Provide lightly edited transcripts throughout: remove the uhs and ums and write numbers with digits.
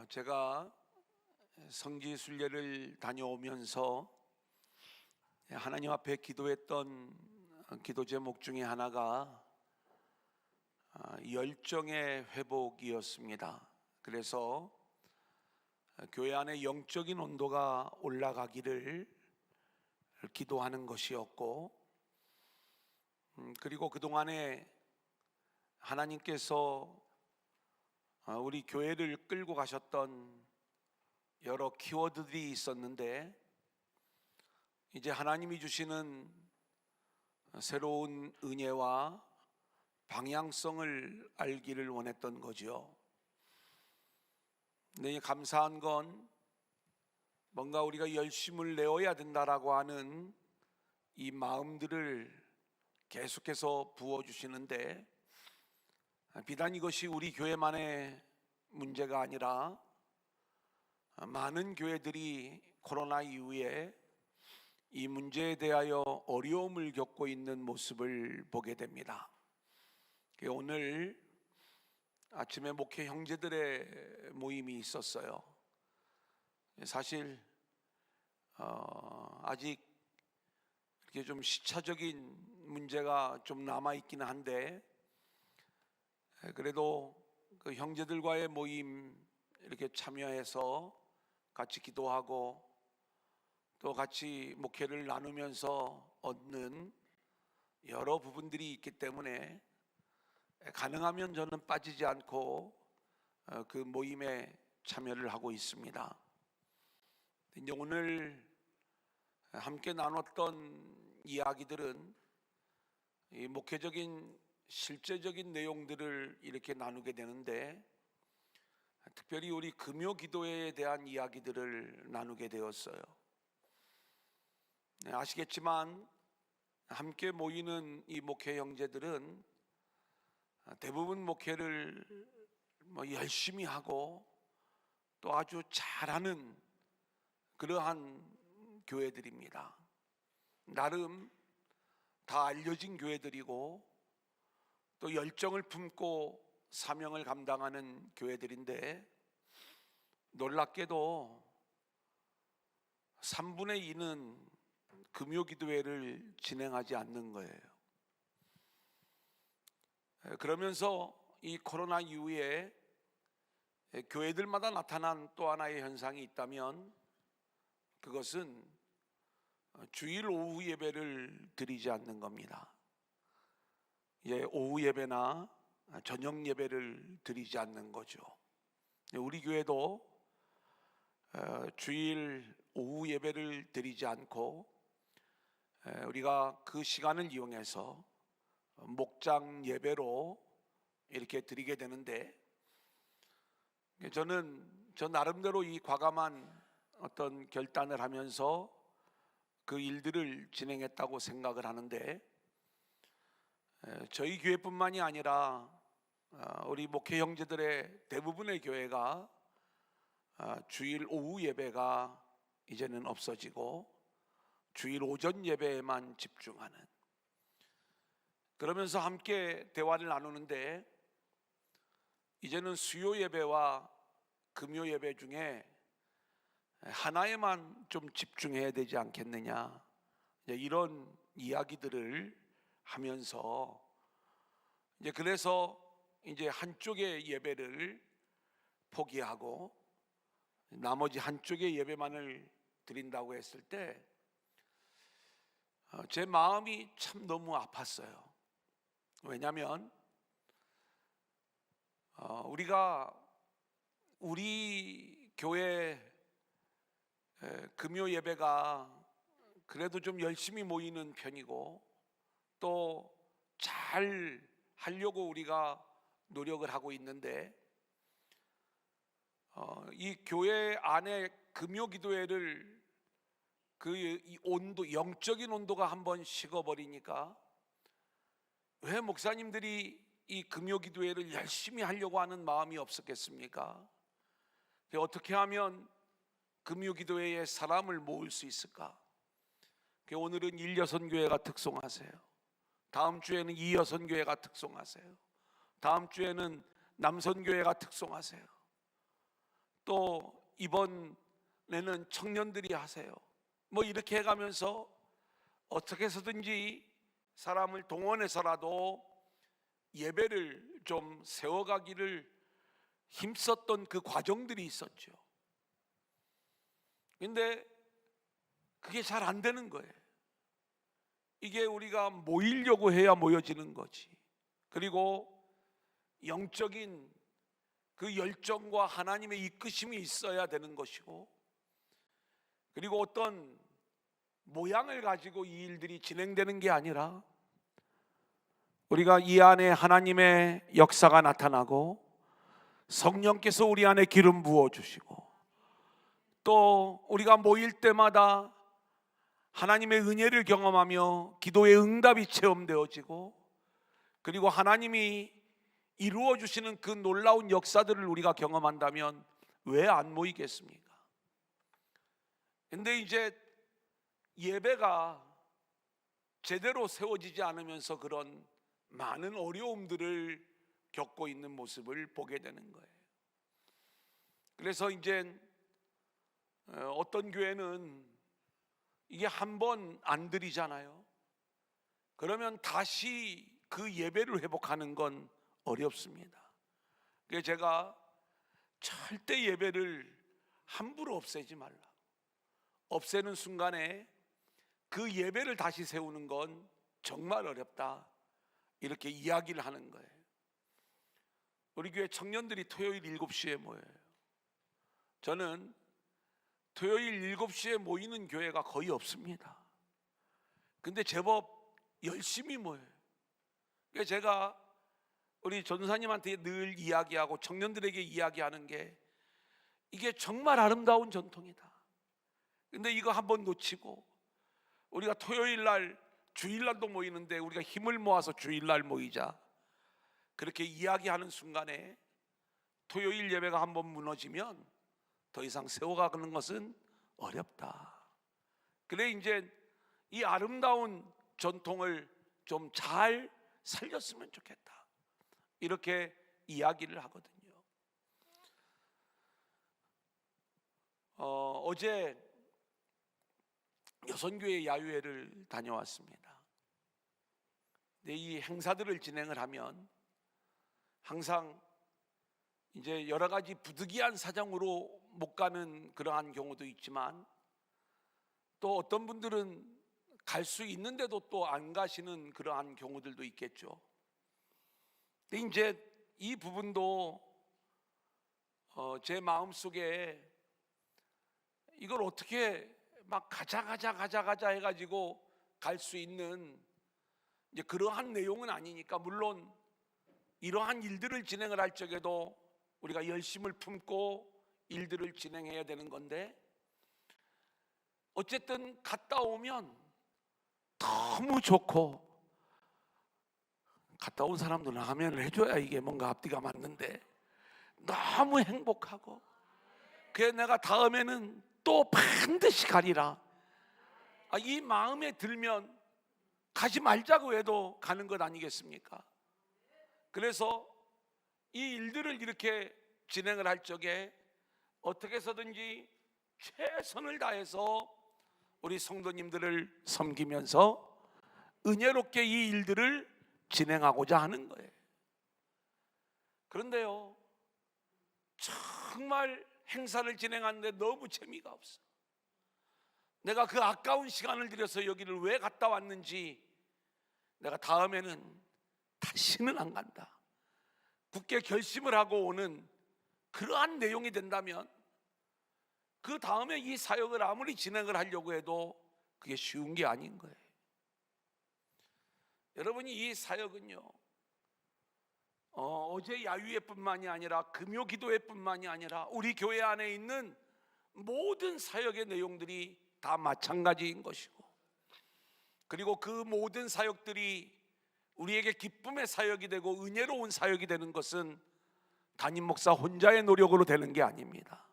제가 성지 순례를 다녀오면서 하나님 앞에 기도했던 기도 제목 중에 하나가 열정의 회복이었습니다. 그래서 교회 안에 영적인 온도가 올라가기를 기도하는 것이었고, 그리고 그동안에 하나님께서 우리 교회를 끌고 가셨던 여러 키워드들이 있었는데, 이제 하나님이 주시는 새로운 은혜와 방향성을 알기를 원했던 거죠. 근데 감사한 건 뭔가 우리가 열심을 내어야 된다라고 하는 이 마음들을 계속해서 부어주시는데, 비단 이것이 우리 교회만의 문제가 아니라 많은 교회들이 코로나 이후에 이 문제에 대하여 어려움을 겪고 있는 모습을 보게 됩니다. 오늘 아침에 목회 형제들의 모임이 있었어요. 사실 아직 이렇게 좀 시차적인 문제가 좀 남아있기는 한데, 그래도 그 형제들과의 모임 이렇게 참여해서 같이 기도하고 또 같이 목회를 나누면서 얻는 여러 부분들이 있기 때문에 가능하면 저는 빠지지 않고 그 모임에 참여를 하고 있습니다. 이제 오늘 함께 나눴던 이야기들은 이 목회적인 실제적인 내용들을 이렇게 나누게 되는데, 특별히 우리 금요 기도회에 대한 이야기들을 나누게 되었어요. 아시겠지만 함께 모이는 이 목회 형제들은 대부분 목회를 열심히 하고 또 아주 잘하는 그러한 교회들입니다. 나름 다 알려진 교회들이고 또 열정을 품고 사명을 감당하는 교회들인데, 놀랍게도 3분의 2는 금요기도회를 진행하지 않는 거예요. 그러면서 이 코로나 이후에 교회들마다 나타난 또 하나의 현상이 있다면, 그것은 주일 오후 예배를 드리지 않는 겁니다. 오후 예배나 저녁 예배를 드리지 않는 거죠. 우리 교회도 주일 오후 예배를 드리지 않고 우리가 그 시간을 이용해서 목장 예배로 이렇게 드리게 되는데, 저는 저 나름대로 이 과감한 어떤 결단을 하면서 그 일들을 진행했다고 생각을 하는데, 저희 교회뿐만이 아니라 우리 목회 형제들의 대부분의 교회가 주일 오후 예배가 이제는 없어지고 주일 오전 예배에만 집중하는, 그러면서 함께 대화를 나누는데, 이제는 수요 예배와 금요 예배 중에 하나에만 좀 집중해야 되지 않겠느냐, 이런 이야기들을 하면서 그래서 이제 한쪽의 예배를 포기하고 나머지 한쪽의 예배만을 드린다고 했을 때 제 마음이 참 너무 아팠어요. 왜냐하면 우리 교회 금요 예배가 그래도 좀 열심히 모이는 편이고 또 잘 하려고 우리가 노력을 하고 있는데, 이 교회 안에 금요 기도회를 이 온도, 영적인 온도가 한번 식어버리니까 왜 목사님들이 이 금요 기도회를 열심히 하려고 하는 마음이 없었겠습니까? 어떻게 하면 금요 기도회에 사람을 모을 수 있을까? 오늘은 일여선교회가 특송하세요. 다음 주에는 이여선교회가 특송하세요. 다음 주에는 남선교회가 특송하세요. 또 이번에는 청년들이 하세요. 뭐 이렇게 해가면서 어떻게 해서든지 사람을 동원해서라도 예배를 좀 세워가기를 힘썼던 그 과정들이 있었죠. 근데 그게 잘 안 되는 거예요. 이게 우리가 모이려고 해야 모여지는 거지. 그리고 영적인 그 열정과 하나님의 이끄심이 있어야 되는 것이고, 그리고 어떤 모양을 가지고 이 일들이 진행되는 게 아니라 우리가 이 안에 하나님의 역사가 나타나고 성령께서 우리 안에 기름 부어주시고, 또 우리가 모일 때마다 하나님의 은혜를 경험하며 기도의 응답이 체험되어지고, 그리고 하나님이 이루어 주시는 그 놀라운 역사들을 우리가 경험한다면 왜 안 모이겠습니까? 근데 이제 예배가 제대로 세워지지 않으면서 그런 많은 어려움들을 겪고 있는 모습을 보게 되는 거예요. 그래서 이제 어떤 교회는 이게 한 번 안 드리잖아요. 그러면 다시 그 예배를 회복하는 건 어렵습니다. 그래서 제가 절대 예배를 함부로 없애지 말라. 없애는 순간에 그 예배를 다시 세우는 건 정말 어렵다, 이렇게 이야기를 하는 거예요. 우리 교회 청년들이 토요일 7시에 모여요. 저는 토요일 7시에 모이는 교회가 거의 없습니다. 근데 제법 열심히 모여요. 그래서 제가 우리 전사님한테 늘 이야기하고 청년들에게 이야기하는 게, 이게 정말 아름다운 전통이다. 근데 이거 한번 놓치고 우리가 토요일 날, 주일날도 모이는데 우리가 힘을 모아서 주일날 모이자, 그렇게 이야기하는 순간에 토요일 예배가 한번 무너지면 더 이상 세워가는 것은 어렵다. 그래 이제 이 아름다운 전통을 좀 잘 살렸으면 좋겠다, 이렇게 이야기를 하거든요. 어제 여선교회 야유회를 다녀왔습니다. 근데 이 행사들을 진행을 하면 항상 이제 여러 가지 부득이한 사정으로 못 가는 그러한 경우도 있지만, 또 어떤 분들은 갈 수 있는데도 또 안 가시는 그러한 경우들도 있겠죠. 근데 이제 이 부분도 제 마음속에 이걸 어떻게 막 가자 해가지고 갈 수 있는 이제 그러한 내용은 아니니까, 물론 이러한 일들을 진행을 할 적에도 우리가 열심을 품고 일들을 진행해야 되는 건데, 어쨌든 갔다 오면 너무 좋고, 갔다 온 사람들은 아멘을 해줘야 이게 뭔가 앞뒤가 맞는데, 너무 행복하고, 그래서 내가 다음에는 또 반드시 가리라, 이 마음에 들면 가지 말자고 해도 가는 것 아니겠습니까? 그래서 이 일들을 이렇게 진행을 할 적에 어떻게 해서든지 최선을 다해서 우리 성도님들을 섬기면서 은혜롭게 이 일들을 진행하고자 하는 거예요. 그런데요, 정말 행사를 진행하는데 너무 재미가 없어. 내가 그 아까운 시간을 들여서 여기를 왜 갔다 왔는지, 내가 다음에는 다시는 안 간다, 굳게 결심을 하고 오는 그러한 내용이 된다면, 그 다음에 이 사역을 아무리 진행을 하려고 해도 그게 쉬운 게 아닌 거예요. 여러분이 이 사역은요, 어제 야유회뿐만이 아니라 금요 기도회뿐만이 아니라 우리 교회 안에 있는 모든 사역의 내용들이 다 마찬가지인 것이고, 그리고 그 모든 사역들이 우리에게 기쁨의 사역이 되고 은혜로운 사역이 되는 것은 담임 목사 혼자의 노력으로 되는 게 아닙니다.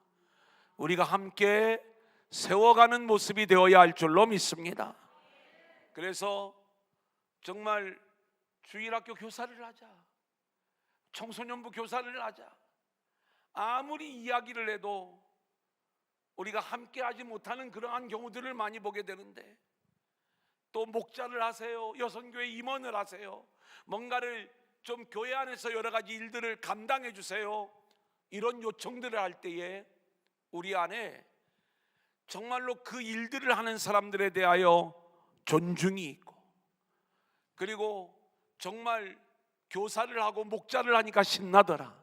우리가 함께 세워가는 모습이 되어야 할 줄로 믿습니다. 그래서 정말 주일학교 교사를 하자, 청소년부 교사를 하자, 아무리 이야기를 해도 우리가 함께 하지 못하는 그러한 경우들을 많이 보게 되는데, 또 목자를 하세요, 여성교회 임원을 하세요, 뭔가를 좀 교회 안에서 여러 가지 일들을 감당해 주세요, 이런 요청들을 할 때에 우리 안에 정말로 그 일들을 하는 사람들에 대하여 존중이 있고, 그리고 정말 교사를 하고 목자를 하니까 신나더라,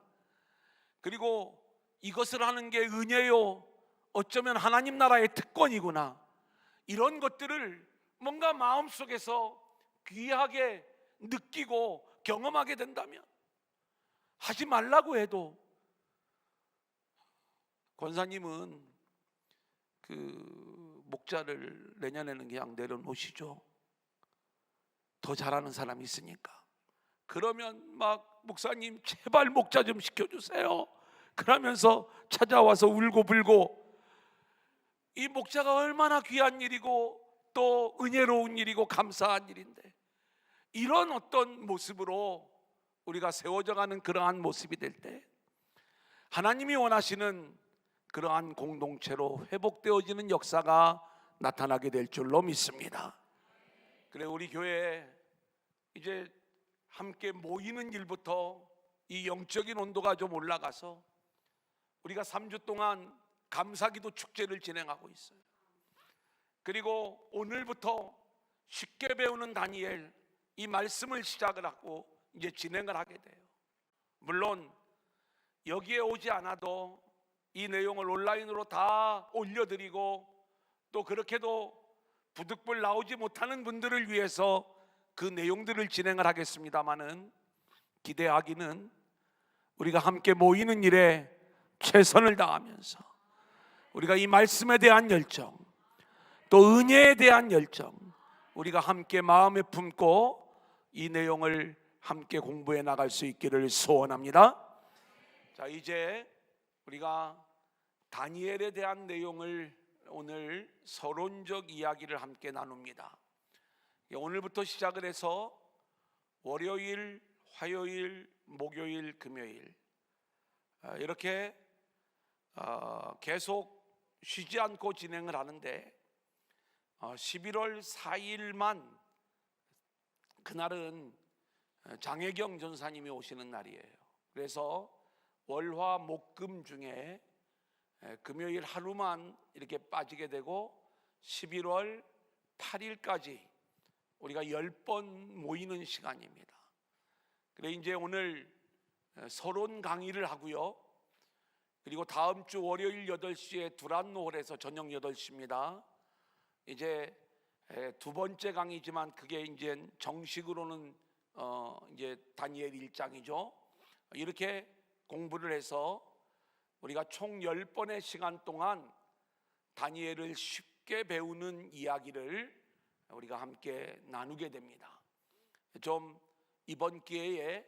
그리고 이것을 하는 게 은혜요, 어쩌면 하나님 나라의 특권이구나, 이런 것들을 뭔가 마음속에서 귀하게 느끼고 경험하게 된다면, 하지 말라고 해도 권사님은 그 목자를 내년에는 그냥 내려놓으시죠. 더 잘하는 사람이 있으니까. 그러면 막 목사님 제발 목자 좀 시켜주세요 그러면서 찾아와서 울고불고, 이 목자가 얼마나 귀한 일이고 또 은혜로운 일이고 감사한 일인데, 이런 어떤 모습으로 우리가 세워져 가는 그러한 모습이 될 때 하나님이 원하시는 그러한 공동체로 회복되어지는 역사가 나타나게 될 줄로 믿습니다. 그래, 우리 교회에 이제 함께 모이는 일부터 이 영적인 온도가 좀 올라가서 우리가 3주 동안 감사기도 축제를 진행하고 있어요. 그리고 오늘부터 쉽게 배우는 다니엘, 이 말씀을 시작을 하고 이제 진행을 하게 돼요. 물론 여기에 오지 않아도 이 내용을 온라인으로 다 올려드리고, 또 그렇게도 부득불 나오지 못하는 분들을 위해서 그 내용들을 진행을 하겠습니다마는, 기대하기는 우리가 함께 모이는 일에 최선을 다하면서 우리가 이 말씀에 대한 열정, 또 은혜에 대한 열정, 우리가 함께 마음에 품고 이 내용을 함께 공부해 나갈 수 있기를 소원합니다. 자, 이제 우리가 다니엘에 대한 내용을 오늘 서론적 이야기를 함께 나눕니다. 오늘부터 시작을 해서 월요일, 화요일, 목요일, 금요일 이렇게 계속 쉬지 않고 진행을 하는데, 11월 4일만 그날은 장혜경 전사님이 오시는 날이에요. 그래서 월화 목금 중에 금요일 하루만 이렇게 빠지게 되고 11월 8일까지 우리가 10번 모이는 시간입니다. 그래, 이제 오늘 서론 강의를 하고요, 그리고 다음 주 월요일 8시에 두란노홀에서 저녁 8시입니다. 이제 두 번째 강의지만 그게 이제 정식으로는 이제 다니엘 1장이죠. 이렇게 공부를 해서 우리가 총 10번의 시간 동안 다니엘을 쉽게 배우는 이야기를 우리가 함께 나누게 됩니다. 좀 이번 기회에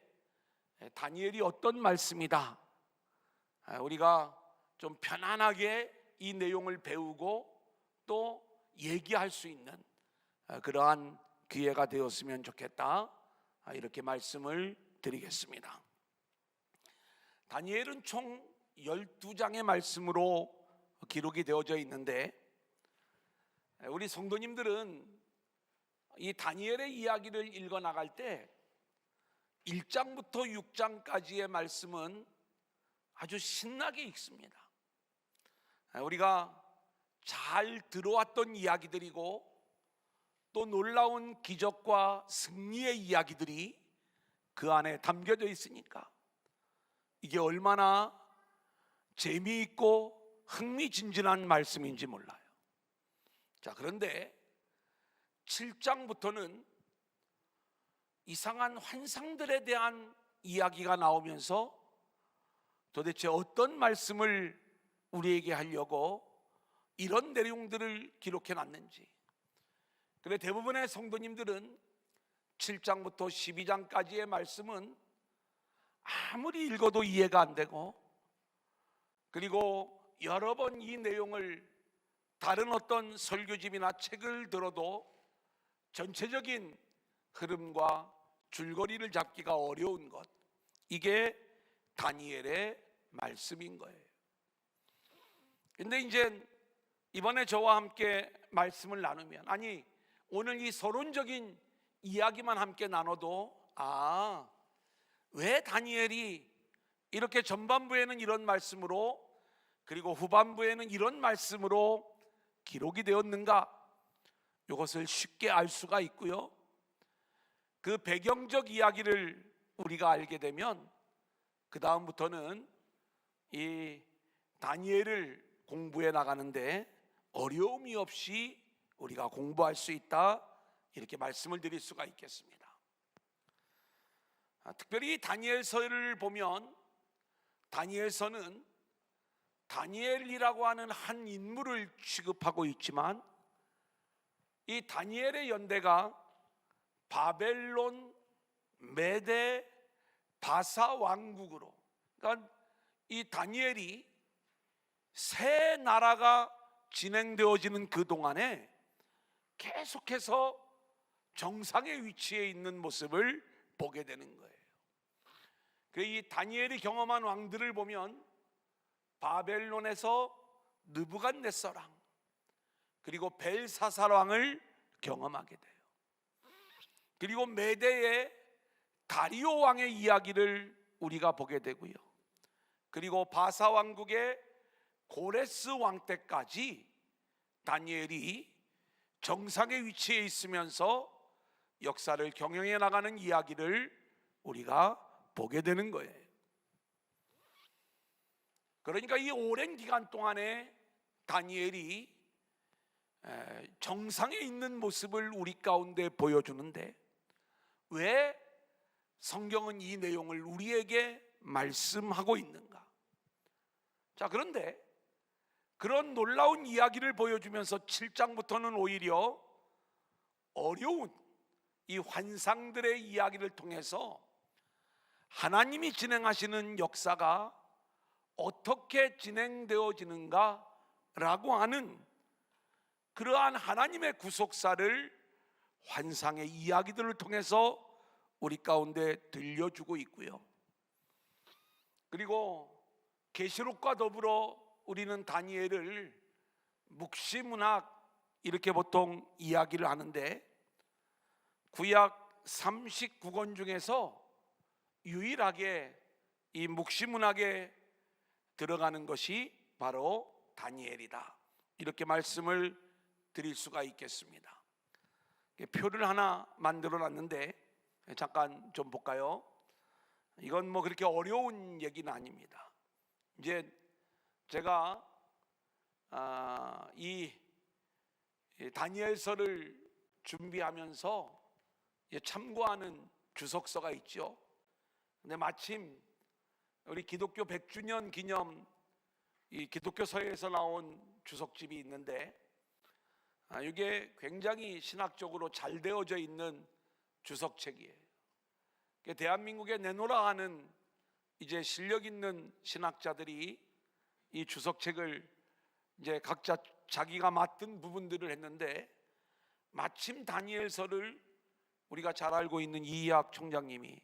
다니엘이 어떤 말씀이다, 우리가 좀 편안하게 이 내용을 배우고 또 얘기할 수 있는 그러한 기회가 되었으면 좋겠다, 이렇게 말씀을 드리겠습니다. 다니엘은 총 12장의 말씀으로 기록이 되어져 있는데, 우리 성도님들은 이 다니엘의 이야기를 읽어 나갈 때 1장부터 6장까지의 말씀은 아주 신나게 읽습니다. 우리가 잘 들어왔던 이야기들이고 또 놀라운 기적과 승리의 이야기들이 그 안에 담겨져 있으니까 이게 얼마나 재미있고 흥미진진한 말씀인지 몰라요. 자, 그런데 7장부터는 이상한 환상들에 대한 이야기가 나오면서 도대체 어떤 말씀을 우리에게 하려고 이런 내용들을 기록해 놨는지. 그래, 대부분의 성도님들은 7장부터 12장까지의 말씀은 아무리 읽어도 이해가 안 되고, 그리고 여러 번 이 내용을 다른 어떤 설교집이나 책을 들어도 전체적인 흐름과 줄거리를 잡기가 어려운 것, 이게 다니엘의 말씀인 거예요. 근데 이제 이번에 저와 함께 말씀을 나누면, 아니 오늘 이 서론적인 이야기만 함께 나눠도 왜 다니엘이 이렇게 전반부에는 이런 말씀으로 그리고 후반부에는 이런 말씀으로 기록이 되었는가, 이것을 쉽게 알 수가 있고요. 그 배경적 이야기를 우리가 알게 되면 그 다음부터는 이 다니엘을 공부해 나가는데 어려움이 없이 우리가 공부할 수 있다, 이렇게 말씀을 드릴 수가 있겠습니다. 특별히 다니엘서를 보면 다니엘서는 다니엘이라고 하는 한 인물을 취급하고 있지만 이 다니엘의 연대가 바벨론, 메데, 바사 왕국으로, 그러니까 이 다니엘이 새 나라가 진행되어지는 그 동안에 계속해서 정상의 위치에 있는 모습을 보게 되는 거예요. 이 다니엘이 경험한 왕들을 보면 바벨론에서 느부갓네살 왕, 그리고 벨사살 왕을 경험하게 돼요. 그리고 메대의 다리오 왕의 이야기를 우리가 보게 되고요. 그리고 바사 왕국의 고레스 왕 때까지 다니엘이 정상의 위치에 있으면서 역사를 경영해 나가는 이야기를 우리가 보게 되는 거예요. 그러니까 이 오랜 기간 동안에 다니엘이 정상에 있는 모습을 우리 가운데 보여주는데 왜 성경은 이 내용을 우리에게 말씀하고 있는가? 자, 그런데 그런 놀라운 이야기를 보여주면서 7장부터는 오히려 어려운 이 환상들의 이야기를 통해서 하나님이 진행하시는 역사가 어떻게 진행되어지는가라고 하는 그러한 하나님의 구속사를 환상의 이야기들을 통해서 우리 가운데 들려주고 있고요. 그리고 계시록과 더불어 우리는 다니엘을 묵시문학 이렇게 보통 이야기를 하는데, 구약 39권 중에서 유일하게 이 묵시문학에 들어가는 것이 바로 다니엘이다, 이렇게 말씀을 드릴 수가 있겠습니다. 표를 하나 만들어 놨는데 잠깐 좀 볼까요? 이건 뭐 그렇게 어려운 얘기는 아닙니다. 이제 제가 이 다니엘서를 준비하면서 참고하는 주석서가 있죠. 근데 마침 우리 기독교 100주년 기념 이 기독교서에서 나온 주석집이 있는데, 이게 굉장히 신학적으로 잘 되어져 있는 주석책이에요. 대한민국에 내놓으라 하는 이제 실력 있는 신학자들이 이 주석책을 이제 각자 자기가 맡은 부분들을 했는데, 마침 다니엘서를 우리가 잘 알고 있는 이희학 총장님이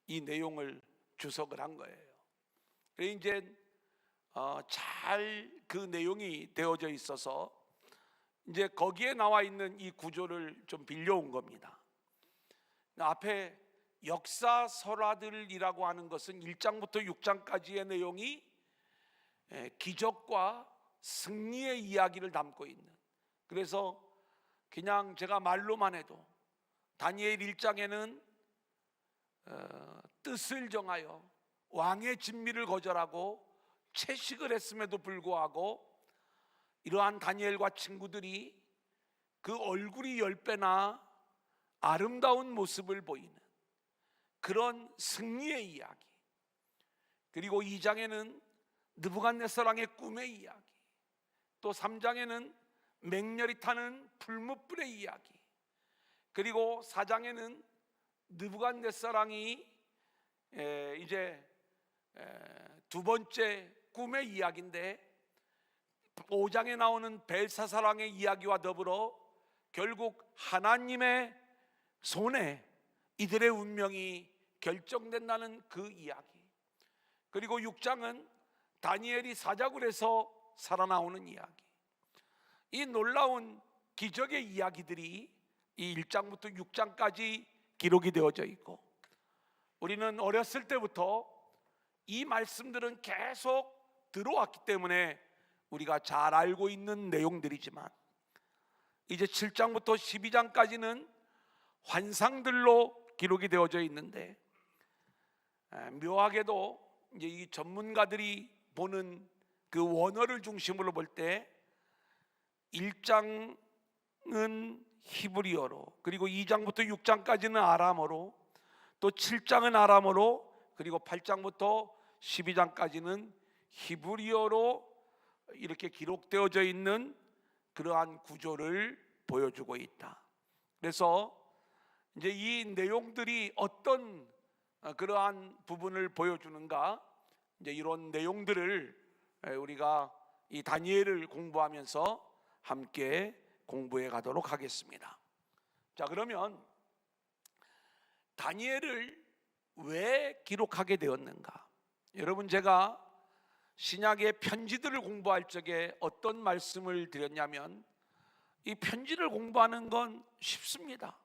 이 내용을 주석을 한 거예요. 그래서 이제 잘 그 내용이 되어져 있어서 이제 거기에 나와 있는 이 구조를 좀 빌려온 겁니다. 앞에 역사설화들이라고 하는 것은 1장부터 6장까지의 내용이 기적과 승리의 이야기를 담고 있는, 그래서 그냥 제가 말로만 해도 다니엘 1장에는 뜻을 정하여 왕의 진미를 거절하고 채식을 했음에도 불구하고 이러한 다니엘과 친구들이 그 얼굴이 10배나 아름다운 모습을 보이는 그런 승리의 이야기, 그리고 2장에는 느부갓네살 왕의 꿈의 이야기, 또 3장에는 맹렬히 타는 풀무불의 이야기, 그리고 4장에는 느부갓네살 왕이 이제 두 번째 꿈의 이야기인데, 5장에 나오는 벨사살 왕의 이야기와 더불어 결국 하나님의 손에 이들의 운명이 결정된다는 그 이야기, 그리고 6장은 다니엘이 사자굴에서 살아나오는 이야기, 이 놀라운 기적의 이야기들이 이 1장부터 6장까지 기록이 되어져 있고, 우리는 어렸을 때부터 이 말씀들은 계속 들어왔기 때문에 우리가 잘 알고 있는 내용들이지만, 이제 7장부터 12장까지는 환상들로 기록이 되어져 있는데, 묘하게도 이제 이 전문가들이 보는 그 원어를 중심으로 볼 때 1장은 히브리어로, 그리고 2장부터 6장까지는 아람어로, 또 7장은 아람어로, 그리고 8장부터 12장까지는 히브리어로 이렇게 기록되어져 있는 그러한 구조를 보여주고 있다. 그래서 이제 이 내용들이 어떤 그러한 부분을 보여주는가, 이제 이런 내용들을 우리가 이 다니엘을 공부하면서 함께 공부해 가도록 하겠습니다. 자, 그러면 다니엘을 왜 기록하게 되었는가? 여러분, 제가 신약의 편지들을 공부할 적에 어떤 말씀을 드렸냐면, 이 편지를 공부하는 건 쉽습니다.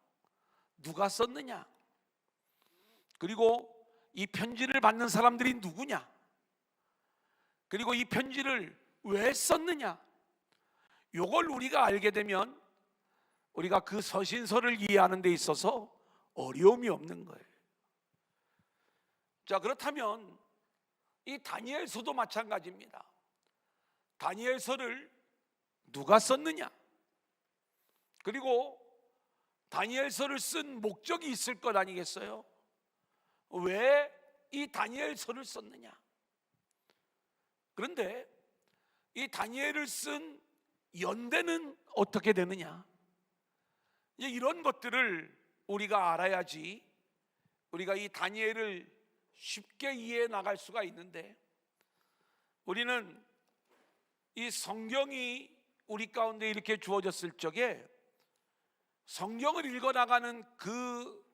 누가 썼느냐, 그리고 이 편지를 받는 사람들이 누구냐, 그리고 이 편지를 왜 썼느냐, 이걸 우리가 알게 되면 우리가 그 서신서를 이해하는 데 있어서 어려움이 없는 거예요. 자, 그렇다면 이 다니엘서도 마찬가지입니다. 다니엘서를 누가 썼느냐, 그리고 다니엘서를 쓴 목적이 있을 것 아니겠어요? 왜 이 다니엘서를 썼느냐? 그런데 이 다니엘을 쓴 연대는 어떻게 되느냐? 이제 이런 것들을 우리가 알아야지 우리가 이 다니엘을 쉽게 이해해 나갈 수가 있는데, 우리는 이 성경이 우리 가운데 이렇게 주어졌을 적에 성경을 읽어나가는 그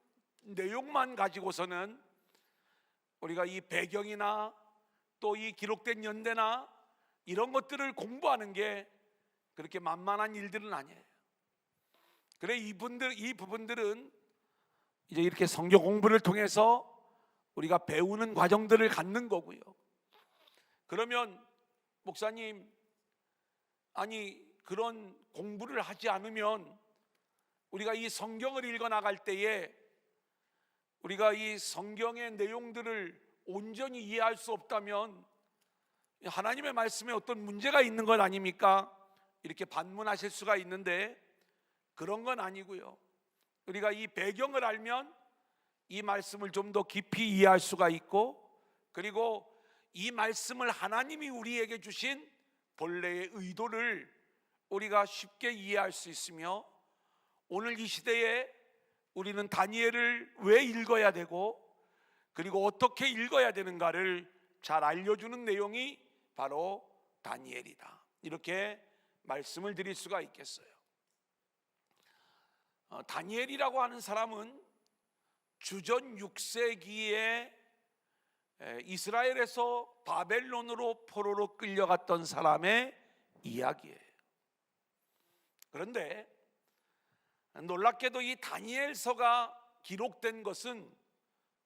내용만 가지고서는 우리가 이 배경이나 또 이 기록된 연대나 이런 것들을 공부하는 게 그렇게 만만한 일들은 아니에요. 그래, 이 부분들은 이제 이렇게 성경 공부를 통해서 우리가 배우는 과정들을 갖는 거고요. 그러면 목사님, 아니 그런 공부를 하지 않으면 우리가 이 성경을 읽어 나갈 때에 우리가 이 성경의 내용들을 온전히 이해할 수 없다면 하나님의 말씀에 어떤 문제가 있는 것 아닙니까? 이렇게 반문하실 수가 있는데, 그런 건 아니고요. 우리가 이 배경을 알면 이 말씀을 좀 더 깊이 이해할 수가 있고, 그리고 이 말씀을 하나님이 우리에게 주신 본래의 의도를 우리가 쉽게 이해할 수 있으며, 오늘 이 시대에 우리는 다니엘을 왜 읽어야 되고 그리고 어떻게 읽어야 되는가를 잘 알려주는 내용이 바로 다니엘이다, 이렇게 말씀을 드릴 수가 있겠어요. 다니엘이라고 하는 사람은 주전 6세기에 이스라엘에서 바벨론으로 포로로 끌려갔던 사람의 이야기예요. 그런데 놀랍게도 이 다니엘서가 기록된 것은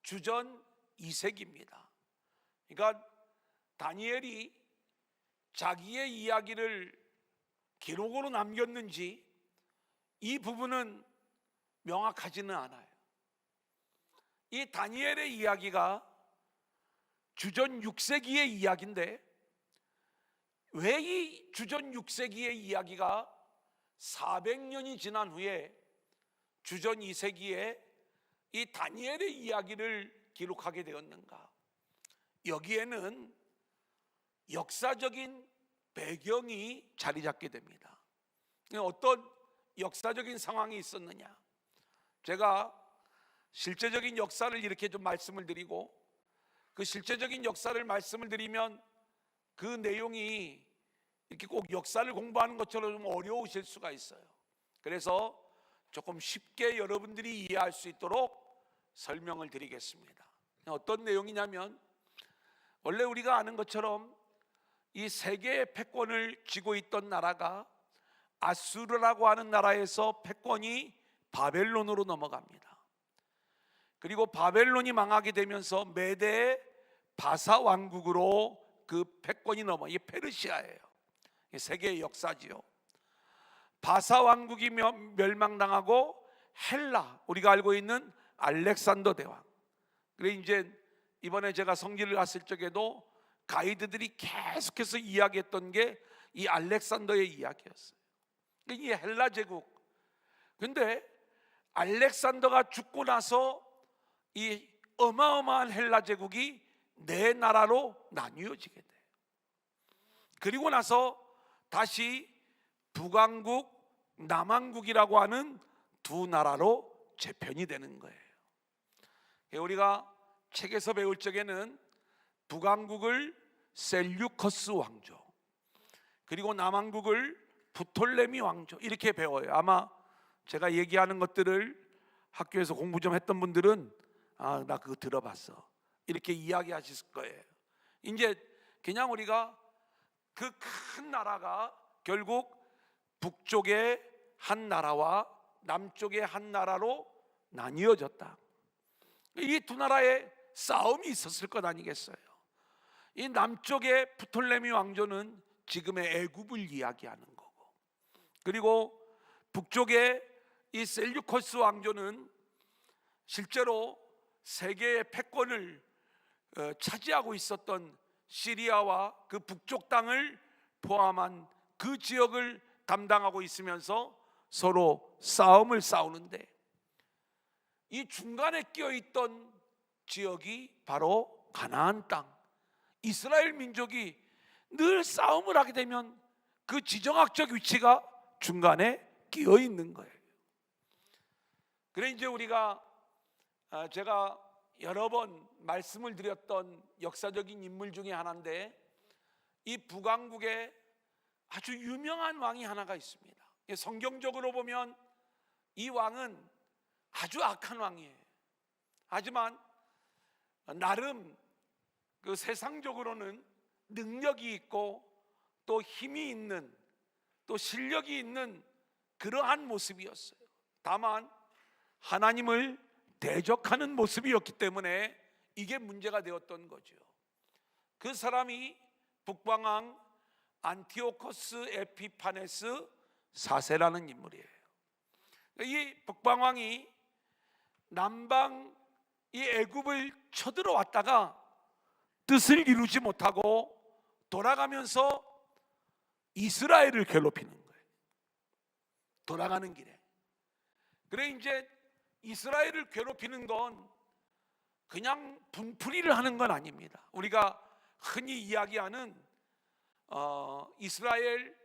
주전 2세기입니다. 그러니까 다니엘이 자기의 이야기를 기록으로 남겼는지 이 부분은 명확하지는 않아요. 이 다니엘의 이야기가 주전 6세기의 이야기인데, 왜 이 주전 6세기의 이야기가 400년이 지난 후에 주전 2세기에 이 다니엘의 이야기를 기록하게 되었는가? 여기에는 역사적인 배경이 자리 잡게 됩니다. 어떤 역사적인 상황이 있었느냐? 제가 실제적인 역사를 이렇게 좀 말씀을 드리고, 그 실제적인 역사를 말씀을 드리면 그 내용이 이렇게 꼭 역사를 공부하는 것처럼 좀 어려우실 수가 있어요. 그래서 조금 쉽게 여러분들이 이해할 수 있도록 설명을 드리겠습니다. 어떤 내용이냐면, 원래 우리가 아는 것처럼 이 세계의 패권을 쥐고 있던 나라가 아수르라고 하는 나라에서 패권이 바벨론으로 넘어갑니다. 그리고 바벨론이 망하게 되면서 메대 바사 왕국으로 그 패권이 넘어, 이게 페르시아예요. 세계의 역사지요. 바사 왕국이 멸망당하고 헬라, 우리가 알고 있는 알렉산더 대왕. 그래 이제 이번에 제가 성지를 갔을 적에도 가이드들이 계속해서 이야기했던 게 이 알렉산더의 이야기였어요. 이 헬라 제국. 근데 알렉산더가 죽고 나서 이 어마어마한 헬라 제국이 네 나라로 나뉘어지게 돼요. 그리고 나서 다시 북왕국, 남왕국이라고 하는 두 나라로 재편이 되는 거예요. 우리가 책에서 배울 적에는 북왕국을 셀류커스 왕조, 그리고 남왕국을 부톨레미 왕조 이렇게 배워요. 아마 제가 얘기하는 것들을 학교에서 공부 좀 했던 분들은 나 그거 들어봤어 이렇게 이야기하실 거예요. 이제 그냥 우리가 그 큰 나라가 결국 북쪽의 한 나라와 남쪽의 한 나라로 나뉘어졌다. 이 두 나라의 싸움이 있었을 것 아니겠어요? 이 남쪽의 프톨레미 왕조는 지금의 애굽을 이야기하는 거고, 그리고 북쪽의 이 셀류커스 왕조는 실제로 세계의 패권을 차지하고 있었던 시리아와 그 북쪽 땅을 포함한 그 지역을 담당하고 있으면서 서로 싸움을 싸우는데, 이 중간에 끼어있던 지역이 바로 가나안 땅, 이스라엘 민족이 늘 싸움을 하게 되면 그 지정학적 위치가 중간에 끼어 있는 거예요. 그래 이제 우리가 제가 여러 번 말씀을 드렸던 역사적인 인물 중에 하나인데, 이 북왕국에 아주 유명한 왕이 하나가 있습니다. 성경적으로 보면 이 왕은 아주 악한 왕이에요. 하지만 나름 그 세상적으로는 능력이 있고 또 힘이 있는, 또 실력이 있는 그러한 모습이었어요. 다만 하나님을 대적하는 모습이었기 때문에 이게 문제가 되었던 거죠. 그 사람이 북방왕 안티오코스 에피파네스 4세라는 인물이에요. 이 북방왕이 남방 이 애굽을 쳐들어왔다가 뜻을 이루지 못하고 돌아가면서 이스라엘을 괴롭히는 거예요. 돌아가는 길에. 그래 이제 이스라엘을 괴롭히는 건 그냥 분풀이를 하는 건 아닙니다. 우리가 흔히 이야기하는 이스라엘,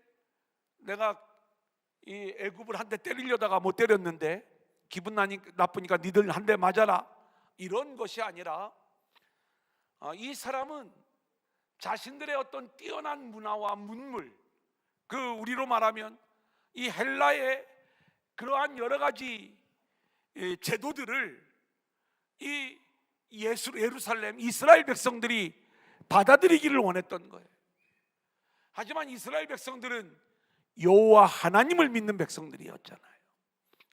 내가 이 애굽을 한 대 때리려다가 못 때렸는데 기분 나쁘니까 니들 한 대 맞아라, 이런 것이 아니라 이 사람은 자신들의 어떤 뛰어난 문화와 문물, 그 우리로 말하면 이 헬라의 그러한 여러 가지 제도들을 이 예루살렘 이스라엘 백성들이 받아들이기를 원했던 거예요. 하지만 이스라엘 백성들은 여호와 하나님을 믿는 백성들이었잖아요.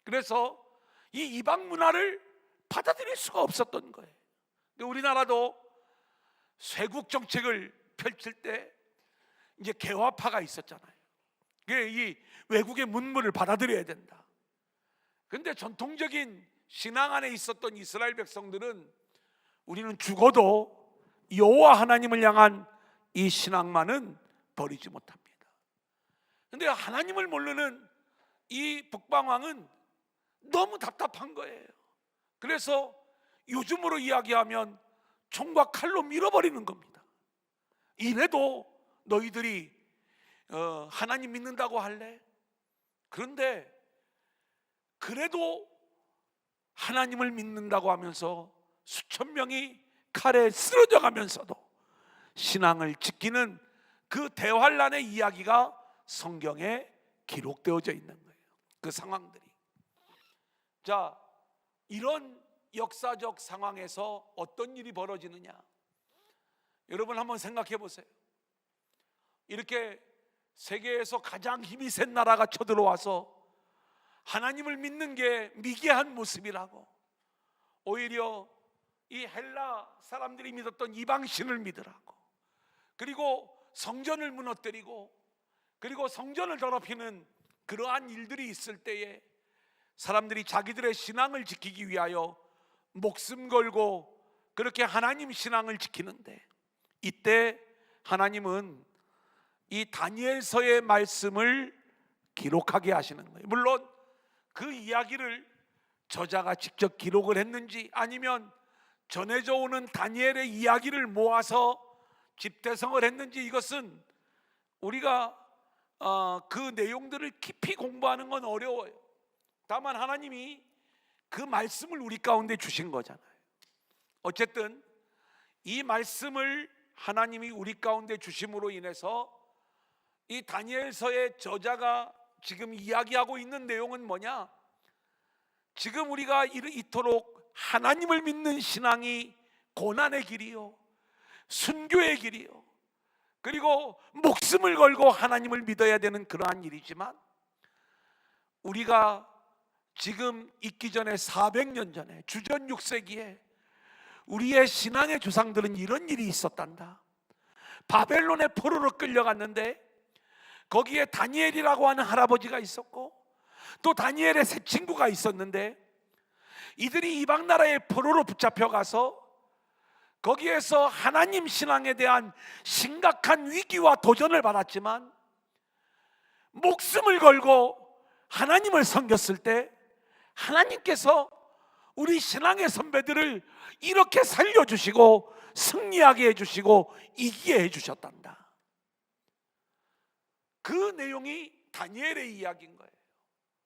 그래서 이 이방 문화를 받아들일 수가 없었던 거예요. 우리나라도 쇄국 정책을 펼칠 때 이제 개화파가 있었잖아요. 이 외국의 문물을 받아들여야 된다. 그런데 전통적인 신앙 안에 있었던 이스라엘 백성들은 우리는 죽어도 여호와 하나님을 향한 이 신앙만은 버리지 못합니다. 그런데 하나님을 모르는 이 북방왕은 너무 답답한 거예요. 그래서 요즘으로 이야기하면 총과 칼로 밀어버리는 겁니다. 이래도 너희들이 하나님 믿는다고 할래? 그런데 그래도 하나님을 믿는다고 하면서 수천 명이 칼에 쓰러져 가면서도 신앙을 지키는 그 대환란의 이야기가 성경에 기록되어져 있는 거예요. 그 상황들이. 자, 이런 역사적 상황에서 어떤 일이 벌어지느냐? 여러분 한번 생각해 보세요. 이렇게 세계에서 가장 힘이 센 나라가 쳐들어와서 하나님을 믿는 게 미개한 모습이라고, 오히려 이 헬라 사람들이 믿었던 이방신을 믿으라고, 그리고 성전을 무너뜨리고 그리고 성전을 더럽히는 그러한 일들이 있을 때에 사람들이 자기들의 신앙을 지키기 위하여 목숨 걸고 그렇게 하나님 신앙을 지키는데, 이때 하나님은 이 다니엘서의 말씀을 기록하게 하시는 거예요. 물론 그 이야기를 저자가 직접 기록을 했는지 아니면 전해져 오는 다니엘의 이야기를 모아서 집대성을 했는지, 이것은 우리가 그 내용들을 깊이 공부하는 건 어려워요. 다만 하나님이 그 말씀을 우리 가운데 주신 거잖아요. 어쨌든 이 말씀을 하나님이 우리 가운데 주심으로 인해서 이 다니엘서의 저자가 지금 이야기하고 있는 내용은 뭐냐? 지금 우리가 이토록 하나님을 믿는 신앙이 고난의 길이요, 순교의 길이요, 그리고 목숨을 걸고 하나님을 믿어야 되는 그러한 일이지만, 우리가 지금 있기 전에 400년 전에 주전 6세기에 우리의 신앙의 조상들은 이런 일이 있었단다. 바벨론의 포로로 끌려갔는데 거기에 다니엘이라고 하는 할아버지가 있었고 또 다니엘의 세 친구가 있었는데, 이들이 이방 나라의 포로로 붙잡혀가서 거기에서 하나님 신앙에 대한 심각한 위기와 도전을 받았지만 목숨을 걸고 하나님을 섬겼을 때 하나님께서 우리 신앙의 선배들을 이렇게 살려주시고 승리하게 해주시고 이기게 해주셨단다. 그 내용이 다니엘의 이야기인 거예요.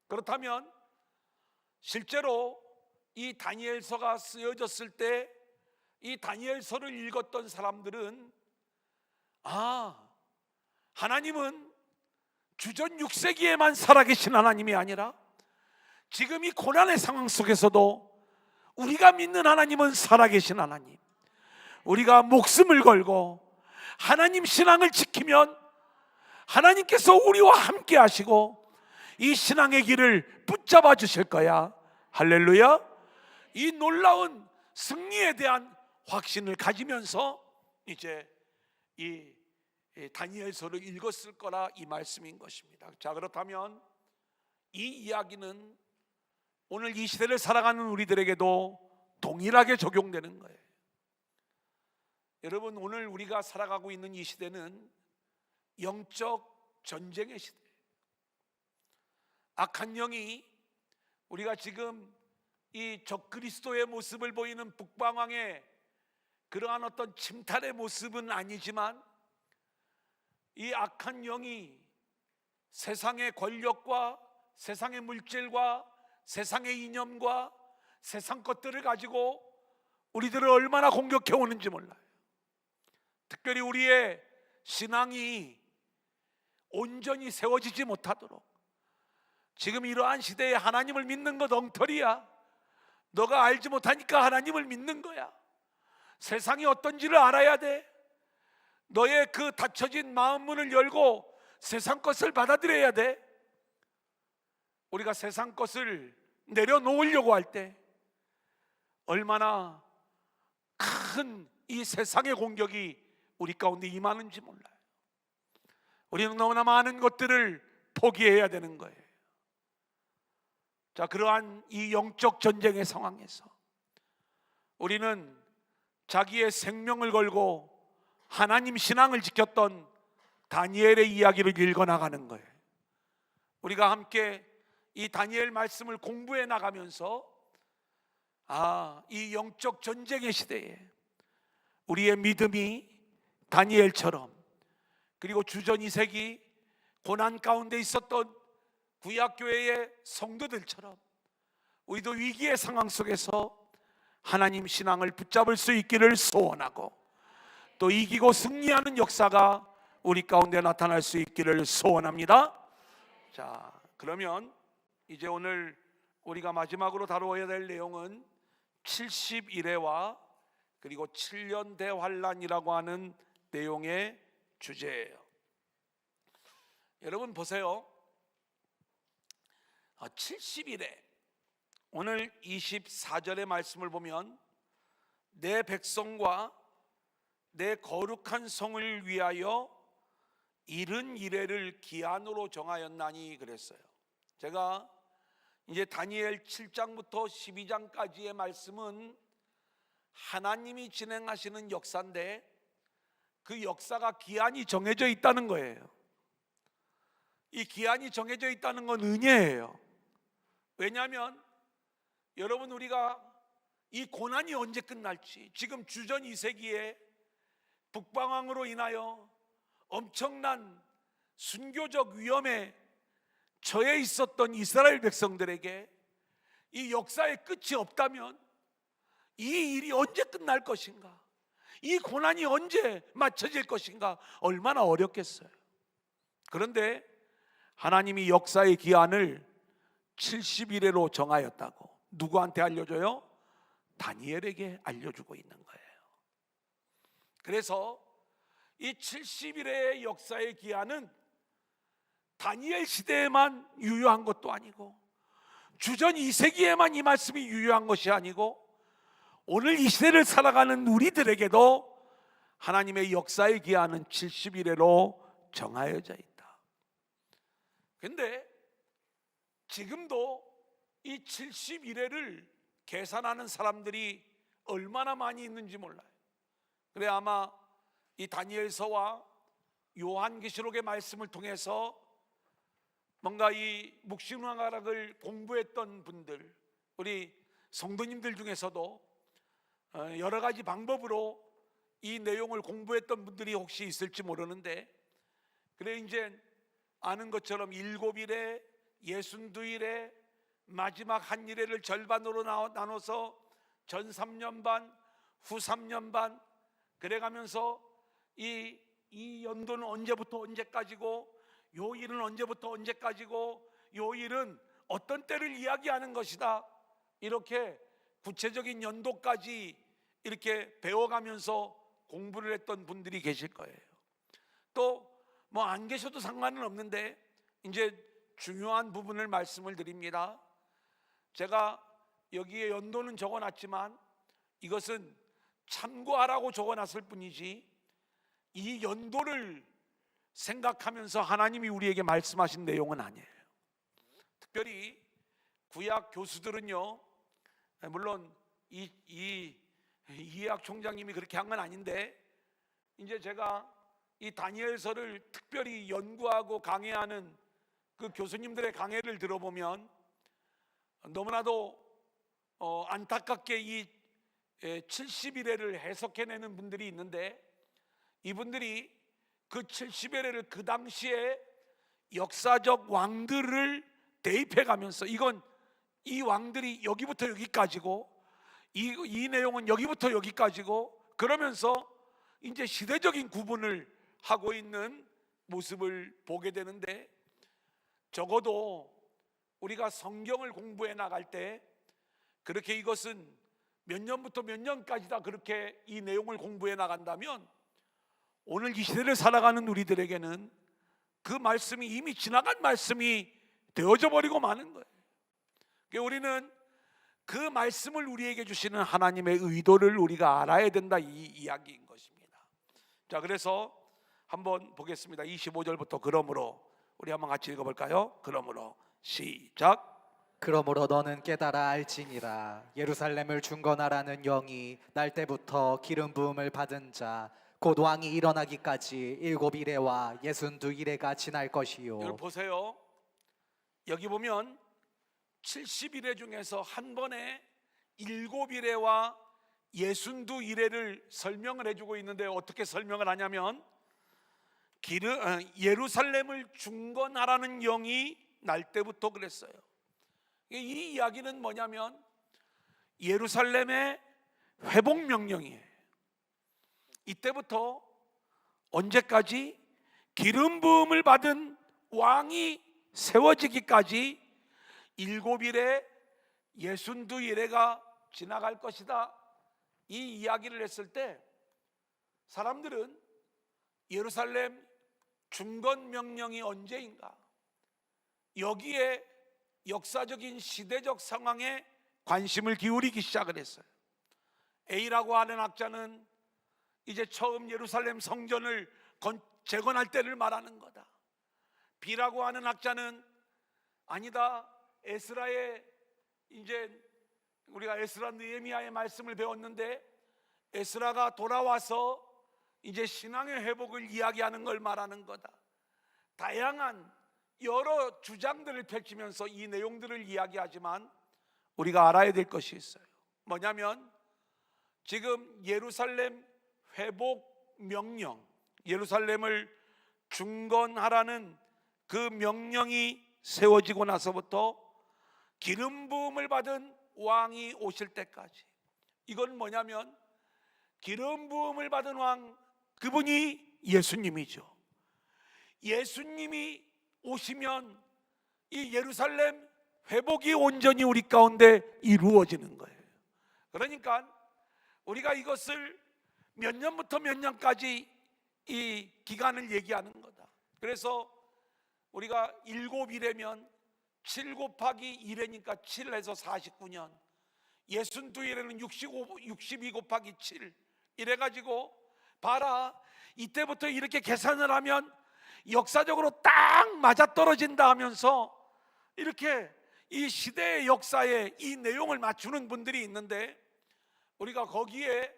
그렇다면 실제로 이 다니엘서가 쓰여졌을 때 이 다니엘서를 읽었던 사람들은 하나님은 주전 6세기에만 살아계신 하나님이 아니라 지금 이 고난의 상황 속에서도 우리가 믿는 하나님은 살아계신 하나님, 우리가 목숨을 걸고 하나님 신앙을 지키면 하나님께서 우리와 함께 하시고 이 신앙의 길을 붙잡아 주실 거야. 할렐루야. 이 놀라운 승리에 대한 확신을 가지면서 이제 이 다니엘서를 읽었을 거라 이 말씀인 것입니다. 자, 그렇다면 이 이야기는 오늘 이 시대를 살아가는 우리들에게도 동일하게 적용되는 거예요. 여러분, 오늘 우리가 살아가고 있는 이 시대는 영적 전쟁의 시대예요. 악한 영이 우리가 지금 이 적그리스도의 모습을 보이는 북방왕의 그러한 어떤 침탈의 모습은 아니지만, 이 악한 영이 세상의 권력과 세상의 물질과 세상의 이념과 세상 것들을 가지고 우리들을 얼마나 공격해 오는지 몰라요. 특별히 우리의 신앙이 온전히 세워지지 못하도록, 지금 이러한 시대에 하나님을 믿는 것 엉터리야, 너가 알지 못하니까 하나님을 믿는 거야, 세상이 어떤지를 알아야 돼, 너의 그 닫혀진 마음 문을 열고 세상 것을 받아들여야 돼. 우리가 세상 것을 내려놓으려고 할 때 얼마나 큰 이 세상의 공격이 우리 가운데 임하는지 몰라요. 우리는 너무나 많은 것들을 포기해야 되는 거예요. 자, 그러한 이 영적 전쟁의 상황에서 우리는 자기의 생명을 걸고 하나님 신앙을 지켰던 다니엘의 이야기를 읽어나가는 거예요. 우리가 함께 이 다니엘 말씀을 공부해 나가면서 이 영적 전쟁의 시대에 우리의 믿음이 다니엘처럼, 그리고 주전 2세기 고난 가운데 있었던 구약교회의 성도들처럼 우리도 위기의 상황 속에서 하나님 신앙을 붙잡을 수 있기를 소원하고, 또 이기고 승리하는 역사가 우리 가운데 나타날 수 있기를 소원합니다. 자, 그러면 이제 오늘 우리가 마지막으로 다루어야 될 내용은 70일애와 그리고 7년 대환란이라고 하는 내용의 주제예요. 여러분 보세요. 70일에 오늘 24절의 말씀을 보면 내 백성과 내 거룩한 성을 위하여 70일을 기한으로 정하였나니 그랬어요. 제가 이제 다니엘 7장부터 12장까지의 말씀은 하나님이 진행하시는 역사인데 그 역사가 기한이 정해져 있다는 거예요. 이 기한이 정해져 있다는 건 은혜예요. 왜냐하면 여러분, 우리가 이 고난이 언제 끝날지, 지금 주전 2세기에 북방왕으로 인하여 엄청난 순교적 위험에 처해 있었던 이스라엘 백성들에게 이 역사의 끝이 없다면 이 일이 언제 끝날 것인가, 이 고난이 언제 맞춰질 것인가, 얼마나 어렵겠어요. 그런데 하나님이 역사의 기한을 70일에로 정하였다고 누구한테 알려줘요? 다니엘에게 알려주고 있는 거예요. 그래서 이 70일의 역사의 기한은 다니엘 시대에만 유효한 것도 아니고 주전 2세기에만 이 말씀이 유효한 것이 아니고 오늘 이 시대를 살아가는 우리들에게도 하나님의 역사의 기한은 70일에로 정하여져 있다. 그런데 지금도 이 70일에를 계산하는 사람들이 얼마나 많이 있는지 몰라요. 그래 아마 이 다니엘서와 요한계시록의 말씀을 통해서 뭔가 이 묵신왕가락을 공부했던 분들, 우리 성도님들 중에서도 여러 가지 방법으로 이 내용을 공부했던 분들이 혹시 있을지 모르는데, 그래 이제 아는 것처럼 7일에 62일에 마지막 한 일회를 절반으로 나눠서 전 3년 반, 후 3년 반 그래가면서 이 연도는 언제부터 언제까지고 요 일은 언제부터 언제까지고 요 일은 어떤 때를 이야기하는 것이다, 이렇게 구체적인 연도까지 이렇게 배워가면서 공부를 했던 분들이 계실 거예요. 또 뭐 안 계셔도 상관은 없는데 이제 중요한 부분을 말씀을 드립니다. 제가 여기에 연도는 적어놨지만 이것은 참고하라고 적어놨을 뿐이지 이 연도를 생각하면서 하나님이 우리에게 말씀하신 내용은 아니에요. 특별히 구약 교수들은요, 물론 이해학 총장님이 그렇게 한 건 아닌데, 이제 제가 이 다니엘서를 특별히 연구하고 강해하는 그 교수님들의 강해를 들어보면 너무나도 안타깝게 이 70일회를 해석해내는 분들이 있는데, 이분들이 그 70일회를 그 당시에 역사적 왕들을 대입해가면서 이건 이 왕들이 여기부터 여기까지고 이 내용은 여기부터 여기까지고 그러면서 이제 시대적인 구분을 하고 있는 모습을 보게 되는데, 적어도 우리가 성경을 공부해 나갈 때 그렇게 이것은 몇 년부터 몇 년까지다 그렇게 이 내용을 공부해 나간다면 오늘 이 시대를 살아가는 우리들에게는 그 말씀이 이미 지나간 말씀이 되어져 버리고 마는 거예요. 그러니까 우리는 그 말씀을 우리에게 주시는 하나님의 의도를 우리가 알아야 된다, 이 이야기인 것입니다. 자, 그래서 한번 보겠습니다. 25절부터 그러므로 우리 한번 같이 읽어볼까요? 그러므로 시작. 그러므로 너는 깨달아 알지니라. 예루살렘을 중건하라는 영이 날 때부터 기름 부음을 받은 자 곧 왕이 일어나기까지 7일에와 62일에가 지날 것이요. 여러분 보세요. 여기 보면 70일회 중에서 한 번에 7일에와 62일에를 설명을 해주고 있는데, 어떻게 설명을 하냐면 예루살렘을 중건하라는 영이 날 때부터 그랬어요. 이 이야기는 뭐냐면 예루살렘의 회복 명령이에요. 이때부터 언제까지? 기름 부음을 받은 왕이 세워지기까지 7일에 62일에가 지나갈 것이다, 이 이야기를 했을 때 사람들은 예루살렘 중건 명령이 언제인가? 여기에 역사적인 시대적 상황에 관심을 기울이기 시작을 했어요. A라고 하는 학자는 이제 처음 예루살렘 성전을 재건할 때를 말하는 거다. B라고 하는 학자는 아니다, 에스라의, 이제 우리가 에스라 느헤미야의 말씀을 배웠는데 에스라가 돌아와서 이제 신앙의 회복을 이야기하는 걸 말하는 거다. 다양한 여러 주장들을 펼치면서 이 내용들을 이야기하지만 우리가 알아야 될 것이 있어요. 뭐냐면 지금 예루살렘 회복 명령, 예루살렘을 중건하라는 그 명령이 세워지고 나서부터 기름 부음을 받은 왕이 오실 때까지, 이건 뭐냐면 기름 부음을 받은 왕, 그분이 예수님이죠. 예수님이 오시면 이 예루살렘 회복이 온전히 우리 가운데 이루어지는 거예요. 그러니까 우리가 이것을 몇 년부터 몇 년까지 이 기간을 얘기하는 거다. 그래서 우리가 7일에면 7 곱하기 1이니까 7해서 49년, 62일에는 62 곱하기 7 이래가지고 봐라, 이때부터 이렇게 계산을 하면 역사적으로 딱 맞아떨어진다 하면서 이렇게 이 시대의 역사에 이 내용을 맞추는 분들이 있는데 우리가 거기에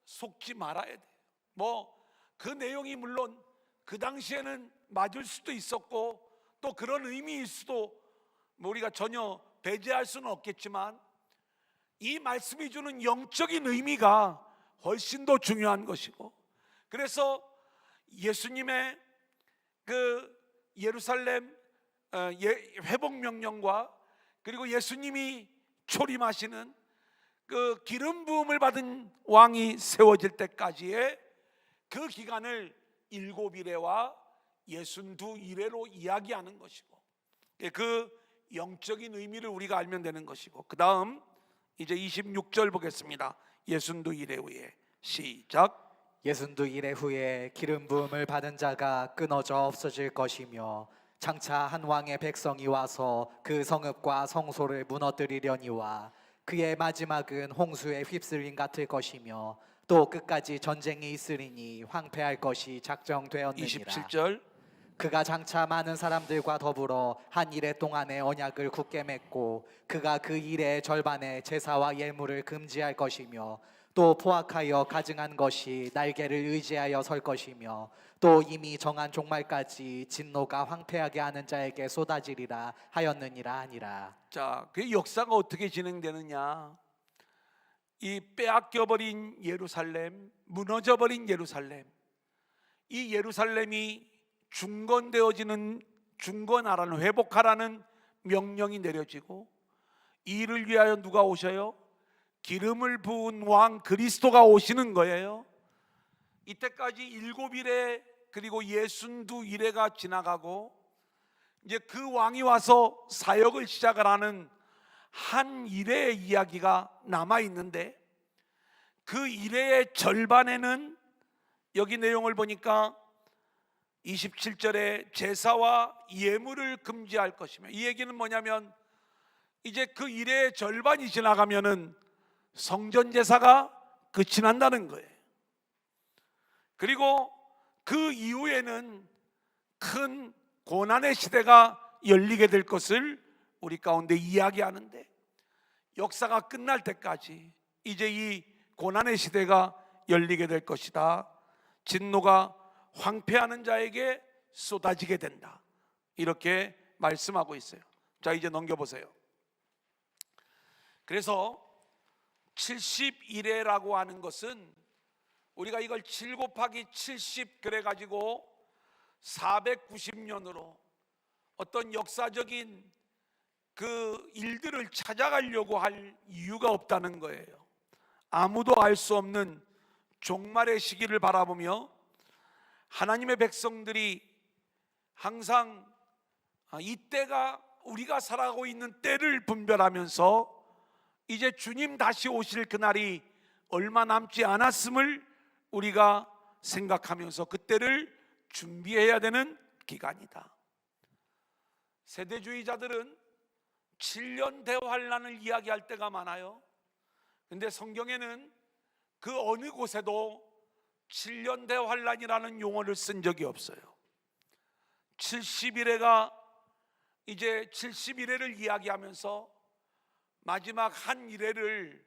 속지 말아야 돼요. 뭐 그 내용이 물론 그 당시에는 맞을 수도 있었고 또 그런 의미일 수도 뭐 우리가 전혀 배제할 수는 없겠지만 이 말씀이 주는 영적인 의미가 훨씬 더 중요한 것이고, 그래서 예수님의 그 예루살렘 회복 명령과 그리고 예수님이 초림하시는 그 기름 부음을 받은 왕이 세워질 때까지의 그 기간을 7일에와 62일에로 이야기하는 것이고, 그 영적인 의미를 우리가 알면 되는 것이고, 그 다음 이제 26절 보겠습니다. 62일에 후에 시작. 62일에 후에 기름 부음을 받은 자가 끊어져 없어질 것이며 장차 한 왕의 백성이 와서 그 성읍과 성소를 무너뜨리려니와 그의 마지막은 홍수에 휩쓸림 같을 것이며 또 끝까지 전쟁이 있으리니 황폐할 것이 작정되었느니라. 27절. 그가 장차 많은 사람들과 더불어 한 이래 동안의 언약을 굳게 맺고 그가 그 일의 절반의 제사와 예물을 금지할 것이며 또 포악하여 가증한 것이 날개를 의지하여 설 것이며 또 이미 정한 종말까지 진노가 황폐하게 하는 자에게 쏟아지리라 하였느니라 하니라. 자, 그 역사가 어떻게 진행되느냐? 이 빼앗겨버린 예루살렘, 무너져버린 예루살렘, 이 예루살렘이 중건되어지는, 중건하라는, 회복하라는 명령이 내려지고 이 일을 위하여 누가 오셔요? 기름을 부은 왕 그리스도가 오시는 거예요. 이때까지 7일에 그리고 62일에가 지나가고 이제 그 왕이 와서 사역을 시작을 하는 한 일의 이야기가 남아 있는데 그 일의 절반에는 여기 내용을 보니까 27절에 제사와 예물을 금지할 것이며, 이 얘기는 뭐냐면 이제 그 일의 절반이 지나가면은 성전 제사가 끝이 난다는 거예요. 그리고 그 이후에는 큰 고난의 시대가 열리게 될 것을 우리 가운데 이야기하는데, 역사가 끝날 때까지 이제 이 고난의 시대가 열리게 될 것이다. 진노가 황폐하는 자에게 쏟아지게 된다. 이렇게 말씀하고 있어요. 자, 이제 넘겨보세요. 그래서 71회라고 하는 것은 우리가 이걸 7 곱하기 70 그래가지고 490년으로 어떤 역사적인 그 일들을 찾아가려고 할 이유가 없다는 거예요. 아무도 알 수 없는 종말의 시기를 바라보며 하나님의 백성들이 항상 이때가 우리가 살아가고 있는 때를 분별하면서 이제 주님 다시 오실 그날이 얼마 남지 않았음을 우리가 생각하면서 그때를 준비해야 되는 기간이다. 세대주의자들은 7년 대환란을 이야기할 때가 많아요. 근데 성경에는 그 어느 곳에도 7년 대환란이라는 용어를 쓴 적이 없어요. 70일에가 이제 70일에를 이야기하면서 마지막 한 일회를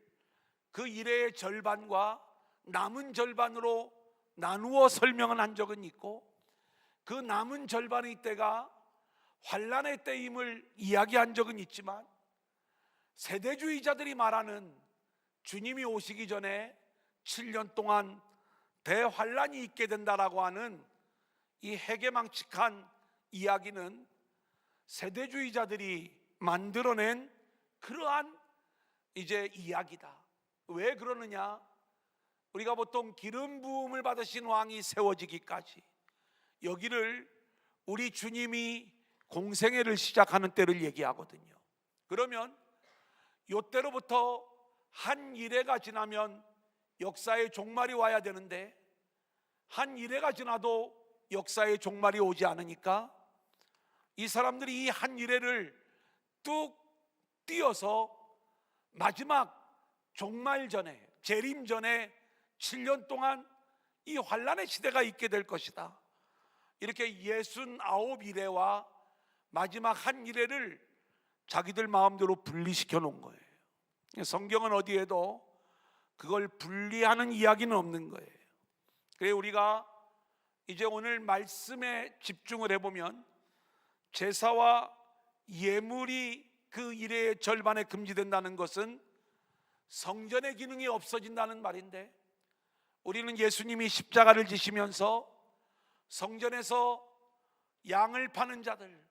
그 일회의 절반과 남은 절반으로 나누어 설명을 한 적은 있고, 그 남은 절반의 때가 환란의 때임을 이야기한 적은 있지만, 세대주의자들이 말하는 주님이 오시기 전에 7년 동안 대환란이 있게 된다라고 하는 이 해괴망측한 이야기는 세대주의자들이 만들어낸 그러한 이제 이야기다. 왜 그러느냐? 우리가 보통 기름 부음을 받으신 왕이 세워지기까지, 여기를 우리 주님이 공생애를 시작하는 때를 얘기하거든요. 그러면 요때로부터 한 일회가 지나면 역사의 종말이 와야 되는데, 한 일회가 지나도 역사의 종말이 오지 않으니까 이 사람들이 이 한 일회를 뚝 띄어서 마지막 종말 전에, 재림 전에 7년 동안 이 환란의 시대가 있게 될 것이다, 이렇게 69일회와 마지막 한 일회를 자기들 마음대로 분리시켜 놓은 거예요. 성경은 어디에도 그걸 분리하는 이야기는 없는 거예요. 그래서 우리가 이제 오늘 말씀에 집중을 해보면, 제사와 예물이 그 일의 절반에 금지된다는 것은 성전의 기능이 없어진다는 말인데, 우리는 예수님이 십자가를 지시면서 성전에서 양을 파는 자들,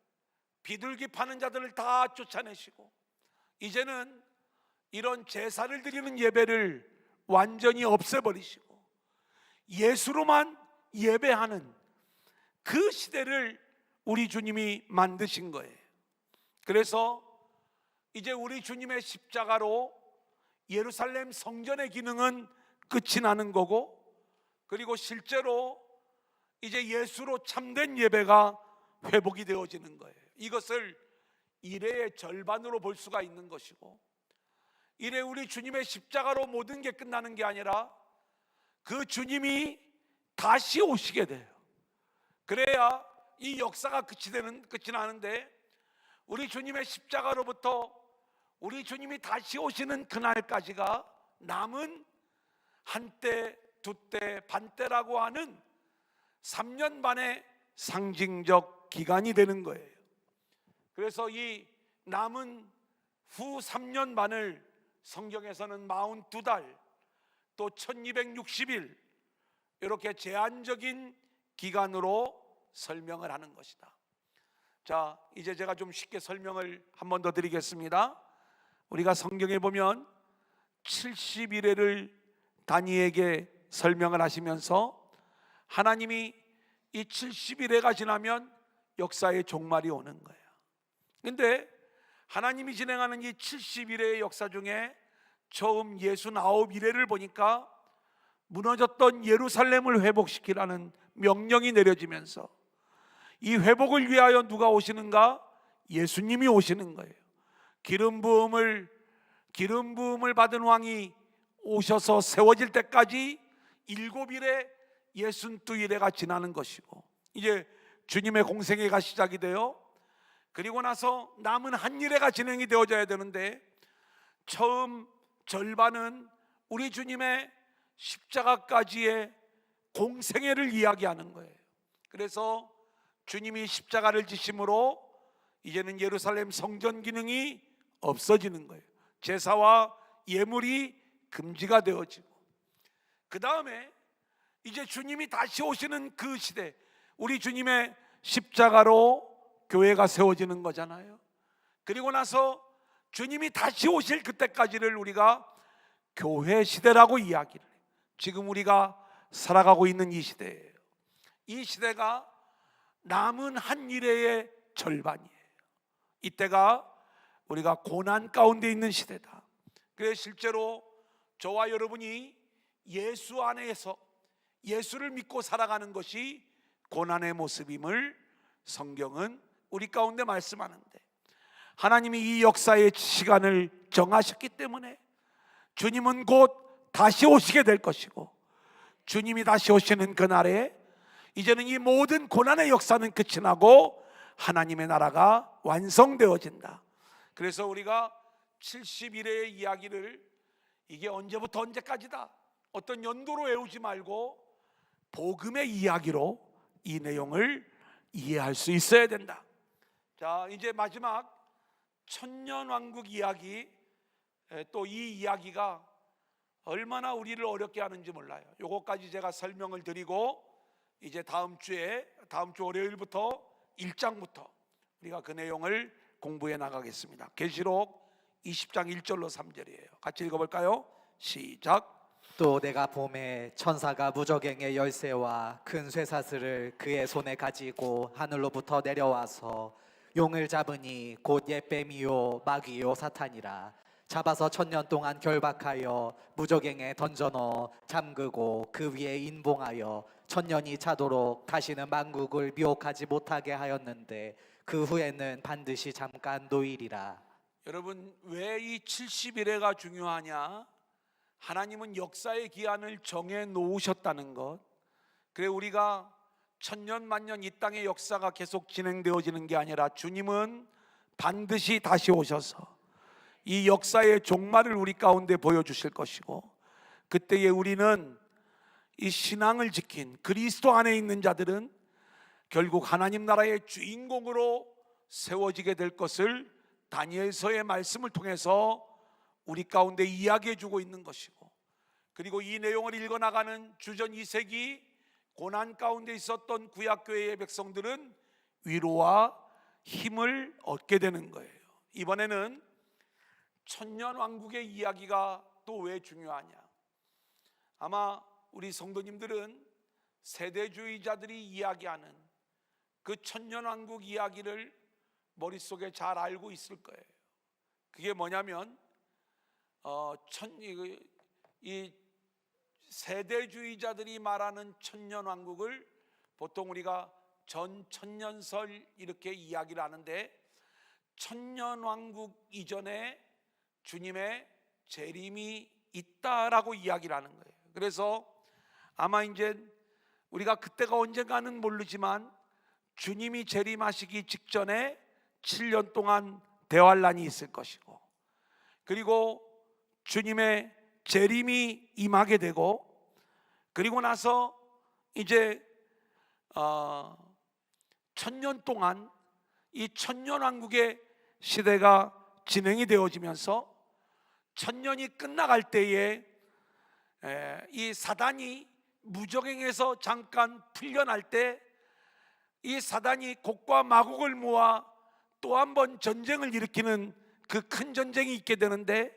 비둘기 파는 자들을 다 쫓아내시고, 이제는 이런 제사를 드리는 예배를 완전히 없애버리시고 예수로만 예배하는 그 시대를 우리 주님이 만드신 거예요. 그래서 이제 우리 주님의 십자가로 예루살렘 성전의 기능은 끝이 나는 거고, 그리고 실제로 이제 예수로 참된 예배가 회복이 되어지는 거예요. 이것을 일회의 절반으로 볼 수가 있는 것이고, 이래 우리 주님의 십자가로 모든 게 끝나는 게 아니라 그 주님이 다시 오시게 돼요. 그래야 이 역사가 끝이 나는데, 우리 주님의 십자가로부터 우리 주님이 다시 오시는 그날까지가 남은 한때, 두때, 반때라고 하는 3년 반의 상징적 기간이 되는 거예요. 그래서 이 남은 후 3년 반을 성경에서는 42달 또 1260일 이렇게 제한적인 기간으로 설명을 하는 것이다. 자, 이제 제가 좀 쉽게 설명을 한 번 더 드리겠습니다. 우리가 성경에 보면 70일회를 다니엘에게 설명을 하시면서 하나님이 이 70일회가 지나면 역사의 종말이 오는 거예요. 근데 하나님이 진행하는 이 70일회의 역사 중에 처음 69일회를 보니까 무너졌던 예루살렘을 회복시키라는 명령이 내려지면서, 이 회복을 위하여 누가 오시는가? 예수님이 오시는 거예요. 기름 부음을 받은 왕이 오셔서 세워질 때까지 7일에 62일에가 지나는 것이고, 이제 주님의 공생애가 시작이 돼요. 그리고 나서 남은 한 일회가 진행이 되어져야 되는데, 처음 절반은 우리 주님의 십자가까지의 공생애를 이야기하는 거예요. 그래서 주님이 십자가를 지심으로 이제는 예루살렘 성전 기능이 없어지는 거예요. 제사와 예물이 금지가 되어지고, 그 다음에 이제 주님이 다시 오시는 그 시대, 우리 주님의 십자가로 교회가 세워지는 거잖아요. 그리고 나서 주님이 다시 오실 그때까지를 우리가 교회 시대라고 이야기를 해요. 지금 우리가 살아가고 있는 이 시대예요. 이 시대가 남은 한 일회의 절반이에요. 이때가 우리가 고난 가운데 있는 시대다. 그래서 실제로 저와 여러분이 예수 안에서 예수를 믿고 살아가는 것이 고난의 모습임을 성경은 우리 가운데 말씀하는데, 하나님이 이 역사의 시간을 정하셨기 때문에 주님은 곧 다시 오시게 될 것이고, 주님이 다시 오시는 그날에 이제는 이 모든 고난의 역사는 끝이 나고 하나님의 나라가 완성되어진다. 그래서 우리가 70일의 이야기를 이게 언제부터 언제까지다, 어떤 연도로 외우지 말고 복음의 이야기로 이 내용을 이해할 수 있어야 된다. 자, 이제 마지막 천년왕국 이야기, 또 이 이야기가 얼마나 우리를 어렵게 하는지 몰라요. 요거까지 제가 설명을 드리고 이제 다음 주 월요일부터 1장부터 우리가 그 내용을 공부해 나가겠습니다. 계시록 20장 1절로 3절이에요. 같이 읽어볼까요? 시작. 또 내가 봄에 천사가 무저갱의 열쇠와 큰 쇠사슬을 그의 손에 가지고 하늘로부터 내려와서 용을 잡으니 곧 옛뱀이요 마귀요 사탄이라. 잡아서 1000년 동안 결박하여 무저갱에 던져 넣어 잠그고 그 위에 인봉하여 1000년이 차도록 다시는 만국을 미혹하지 못하게 하였는데 그 후에는 반드시 잠깐 노일이라. 여러분, 왜 이 70일회가 중요하냐? 하나님은 역사의 기한을 정해 놓으셨다는 것. 그래, 우리가 천년 만년 이 땅의 역사가 계속 진행되어지는 게 아니라 주님은 반드시 다시 오셔서 이 역사의 종말을 우리 가운데 보여주실 것이고, 그때에 우리는 이 신앙을 지킨 그리스도 안에 있는 자들은 결국 하나님 나라의 주인공으로 세워지게 될 것을 다니엘서의 말씀을 통해서 우리 가운데 이야기해 주고 있는 것이고, 그리고 이 내용을 읽어나가는 주전 2세기 고난 가운데 있었던 구약교회의 백성들은 위로와 힘을 얻게 되는 거예요. 이번에는 천년왕국의 이야기가 또 왜 중요하냐? 아마 우리 성도님들은 세대주의자들이 이야기하는 그 천년왕국 이야기를 머릿속에 잘 알고 있을 거예요. 그게 뭐냐면 이 세대주의자들이 말하는 천년왕국을 보통 우리가 전천년설 이렇게 이야기를 하는데, 천년왕국 이전에 주님의 재림이 있다라고 이야기를 하는 거예요. 그래서 아마 이제 우리가 그때가 언젠가는 모르지만 주님이 재림하시기 직전에 7년 동안 대환란이 있을 것이고, 그리고 주님의 재림이 임하게 되고, 그리고 나서 이제 1000년 동안 이 천년왕국의 시대가 진행이 되어지면서 1000년이 끝나갈 때에 이 사단이 무저갱에서 잠깐 풀려날 때 이 사단이 곡과 마곡을 모아 또 한 번 전쟁을 일으키는 그 큰 전쟁이 있게 되는데,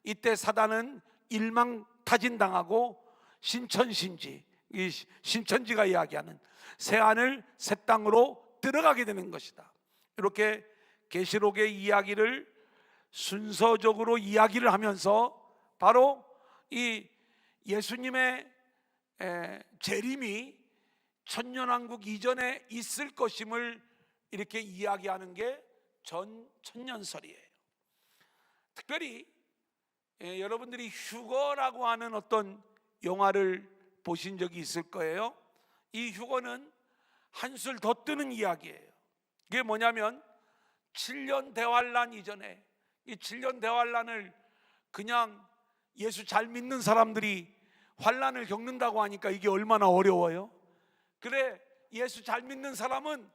이때 사단은 일망타진당하고 신천신지, 이 신천지가 이야기하는 새하늘 새 땅으로 들어가게 되는 것이다. 이렇게 계시록의 이야기를 순서적으로 이야기를 하면서 바로 이 예수님의 재림이 천년왕국 이전에 있을 것임을 이렇게 이야기하는 게 전천년설이에요. 특별히 여러분들이 휴거라고 하는 어떤 영화를 보신 적이 있을 거예요. 이 휴거는 한술 더 뜨는 이야기예요. 그게 뭐냐면 7년 대환란 이전에, 이 7년 대환란을 그냥 예수 잘 믿는 사람들이 환란을 겪는다고 하니까 이게 얼마나 어려워요. 그래, 예수 잘 믿는 사람은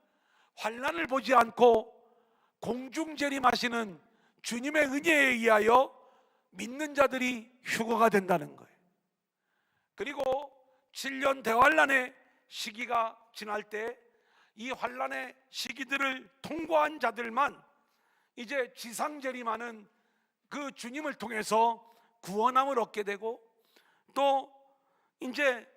환란을 보지 않고 공중재림하시는 주님의 은혜에 의하여 믿는 자들이 휴거가 된다는 거예요. 그리고 7년 대환란의 시기가 지날 때 이 환란의 시기들을 통과한 자들만 이제 지상재림하는 그 주님을 통해서 구원함을 얻게 되고, 또 이제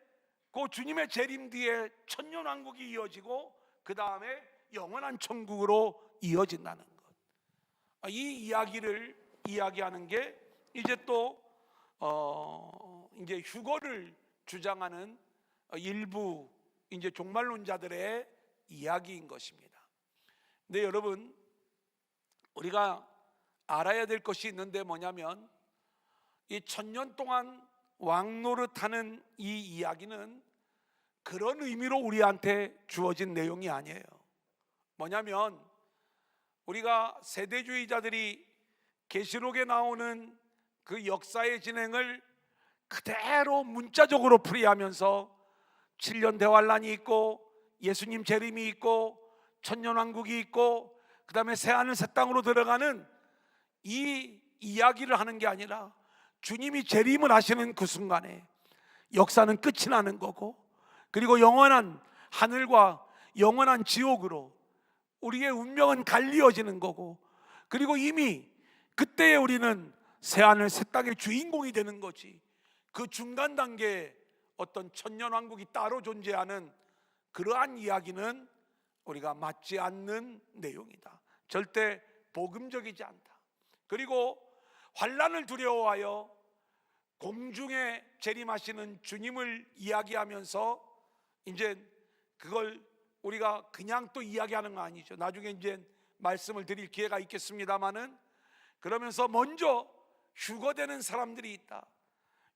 그 주님의 재림 뒤에 천년왕국이 이어지고 그 다음에 영원한 천국으로 이어진다는 것. 이 이야기를 이야기하는 게 이제 또 이제 휴거를 주장하는 일부 이제 종말론자들의 이야기인 것입니다. 근데 여러분, 우리가 알아야 될 것이 있는데 뭐냐면, 이 1000년 동안 왕노릇하는 이 이야기는 그런 의미로 우리한테 주어진 내용이 아니에요. 뭐냐면, 우리가 세대주의자들이 계시록에 나오는 그 역사의 진행을 그대로 문자적으로 풀이하면서 7년 대환란이 있고 예수님 재림이 있고 천년왕국이 있고 그 다음에 새하늘 새 땅으로 들어가는 이 이야기를 하는 게 아니라, 주님이 재림을 하시는 그 순간에 역사는 끝이 나는 거고, 그리고 영원한 하늘과 영원한 지옥으로 우리의 운명은 갈리어지는 거고, 그리고 이미 그때에 우리는 새하늘 새 땅의 주인공이 되는 거지, 그 중간 단계에 어떤 천년왕국이 따로 존재하는 그러한 이야기는 우리가 맞지 않는 내용이다. 절대 복음적이지 않다. 그리고 환난을 두려워하여 공중에 재림하시는 주님을 이야기하면서 이제 그걸 우리가 그냥 또 이야기하는 거 아니죠. 나중에 이제 말씀을 드릴 기회가 있겠습니다마는, 그러면서 먼저 휴거되는 사람들이 있다,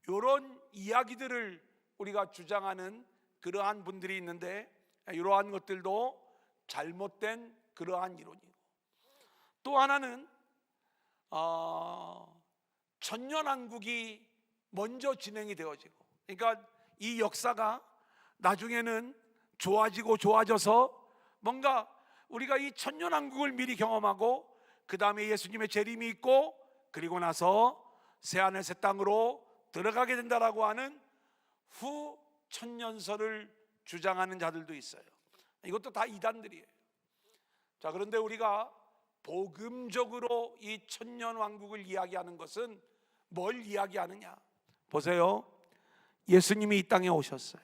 이런 이야기들을 우리가 주장하는 그러한 분들이 있는데, 이러한 것들도 잘못된 그러한 이론이고, 또 하나는 천년왕국이 먼저 진행이 되어지고, 그러니까 이 역사가 나중에는 좋아지고 좋아져서 뭔가 우리가 이 천년왕국을 미리 경험하고 그 다음에 예수님의 재림이 있고 그리고 나서 새하늘 새 땅으로 들어가게 된다라고 하는 후 천년설을 주장하는 자들도 있어요. 이것도 다 이단들이에요. 자, 그런데 우리가 복음적으로 이 천년왕국을 이야기하는 것은 뭘 이야기하느냐? 보세요. 예수님이 이 땅에 오셨어요.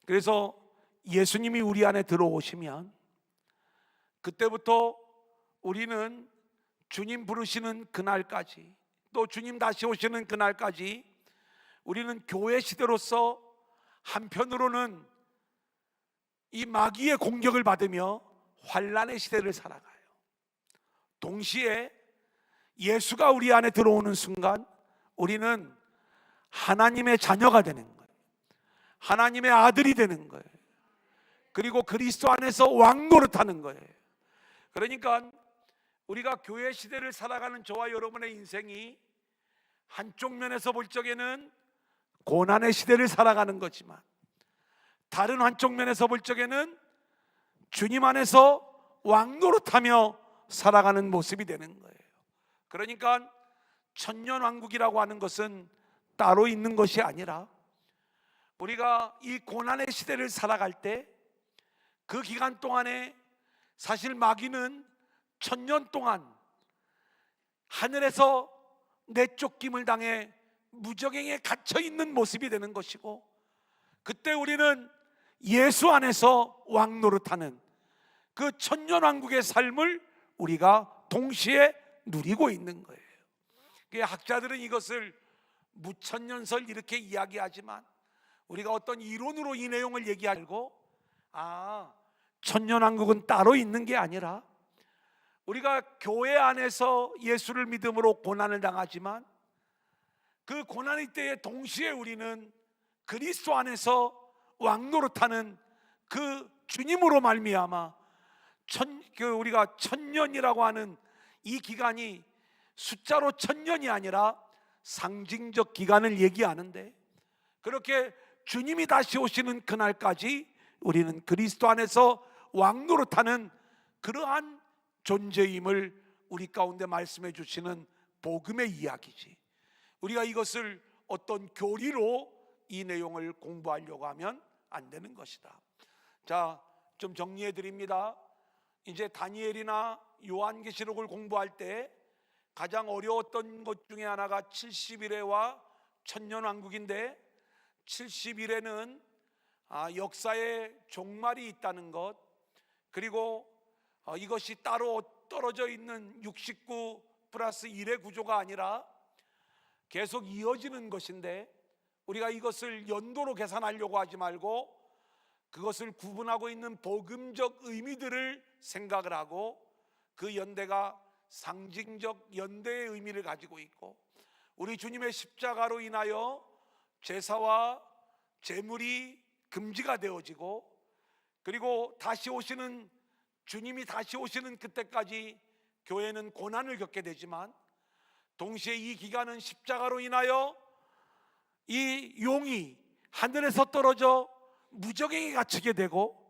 그래서 예수님이 우리 안에 들어오시면 그때부터 우리는 주님 부르시는 그날까지, 또 주님 다시 오시는 그날까지 우리는 교회 시대로서 한편으로는 이 마귀의 공격을 받으며 환난의 시대를 살아가요. 동시에 예수가 우리 안에 들어오는 순간 우리는 하나님의 자녀가 되는 거예요. 하나님의 아들이 되는 거예요. 그리고 그리스도 안에서 왕노릇하는 거예요. 그러니까 우리가 교회 시대를 살아가는 저와 여러분의 인생이 한쪽 면에서 볼 적에는 고난의 시대를 살아가는 거지만, 다른 한쪽 면에서 볼 적에는 주님 안에서 왕노릇하며 살아가는 모습이 되는 거예요. 그러니까 천년왕국이라고 하는 것은 따로 있는 것이 아니라, 우리가 이 고난의 시대를 살아갈 때 그 기간 동안에 사실 마귀는 1000년 동안 하늘에서 내쫓김을 당해 무적행에 갇혀 있는 모습이 되는 것이고, 그때 우리는 예수 안에서 왕노릇하는 그 천년왕국의 삶을 우리가 동시에 누리고 있는 거예요. 학자들은 이것을 무천년설 이렇게 이야기하지만, 우리가 어떤 이론으로 이 내용을 얘기하고, 천년왕국은 따로 있는 게 아니라 우리가 교회 안에서 예수를 믿음으로 고난을 당하지만 그 고난의 때에 동시에 우리는 그리스도 안에서 왕노릇하는 그 주님으로 말미암아 우리가 천년이라고 하는 이 기간이 숫자로 1000년이 아니라 상징적 기간을 얘기하는데, 그렇게 주님이 다시 오시는 그날까지 우리는 그리스도 안에서 왕노릇하는 그러한 존재임을 우리 가운데 말씀해 주시는 복음의 이야기지, 우리가 이것을 어떤 교리로 이 내용을 공부하려고 하면 안 되는 것이다. 자, 좀 정리해 드립니다. 이제 다니엘이나 요한계시록을 공부할 때 가장 어려웠던 것 중에 하나가 70일에와 천년왕국인데, 70일에는 역사의 종말이 있다는 것, 그리고 이것이 따로 떨어져 있는 69 플러스 1의 구조가 아니라 계속 이어지는 것인데, 우리가 이것을 연도로 계산하려고 하지 말고 그것을 구분하고 있는 복음적 의미들을 생각을 하고 그 연대가 상징적 연대의 의미를 가지고 있고, 우리 주님의 십자가로 인하여 제사와 제물이 금지가 되어지고, 그리고 다시 오시는 주님이 다시 오시는 그때까지 교회는 고난을 겪게 되지만, 동시에 이 기간은 십자가로 인하여 이 용이 하늘에서 떨어져 무적에게 갇히게 되고,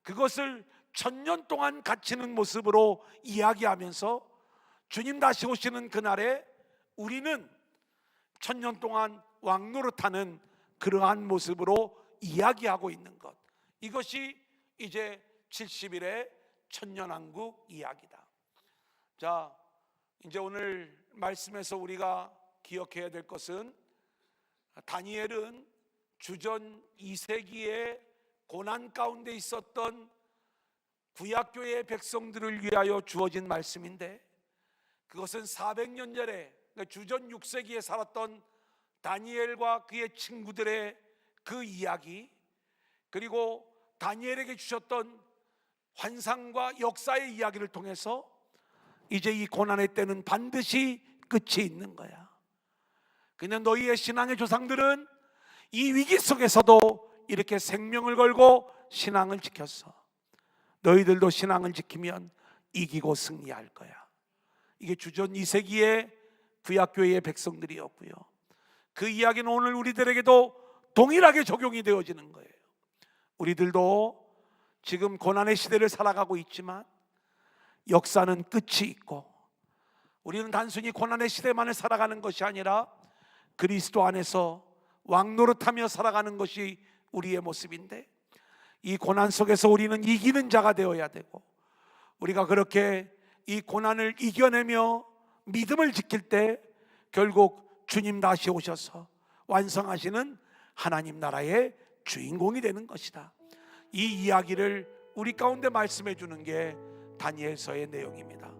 그것을 1000년 동안 갇히는 모습으로 이야기하면서 주님 다시 오시는 그날에 우리는 1000년 동안 왕노릇하는 그러한 모습으로 이야기하고 있는 것, 이것이 이제 70일의 천년왕국 이야기다. 자, 이제 오늘 말씀에서 우리가 기억해야 될 것은, 다니엘은 주전 2세기의 고난 가운데 있었던 구약교회의 백성들을 위하여 주어진 말씀인데, 그것은 400년 전에 주전 6세기에 살았던 다니엘과 그의 친구들의 그 이야기, 그리고 다니엘에게 주셨던 환상과 역사의 이야기를 통해서 이제 이 고난의 때는 반드시 끝이 있는 거야. 그냥 너희의 신앙의 조상들은 이 위기 속에서도 이렇게 생명을 걸고 신앙을 지켰어. 너희들도 신앙을 지키면 이기고 승리할 거야. 이게 주전 2세기의 구약교회의 백성들이었고요, 그 이야기는 오늘 우리들에게도 동일하게 적용이 되어지는 거예요. 우리들도 지금 고난의 시대를 살아가고 있지만 역사는 끝이 있고, 우리는 단순히 고난의 시대만을 살아가는 것이 아니라 그리스도 안에서 왕노릇하며 살아가는 것이 우리의 모습인데, 이 고난 속에서 우리는 이기는 자가 되어야 되고, 우리가 그렇게 이 고난을 이겨내며 믿음을 지킬 때 결국 주님 다시 오셔서 완성하시는 하나님 나라의 주인공이 되는 것이다. 이 이야기를 우리 가운데 말씀해 주는 게 다니엘서의 내용입니다.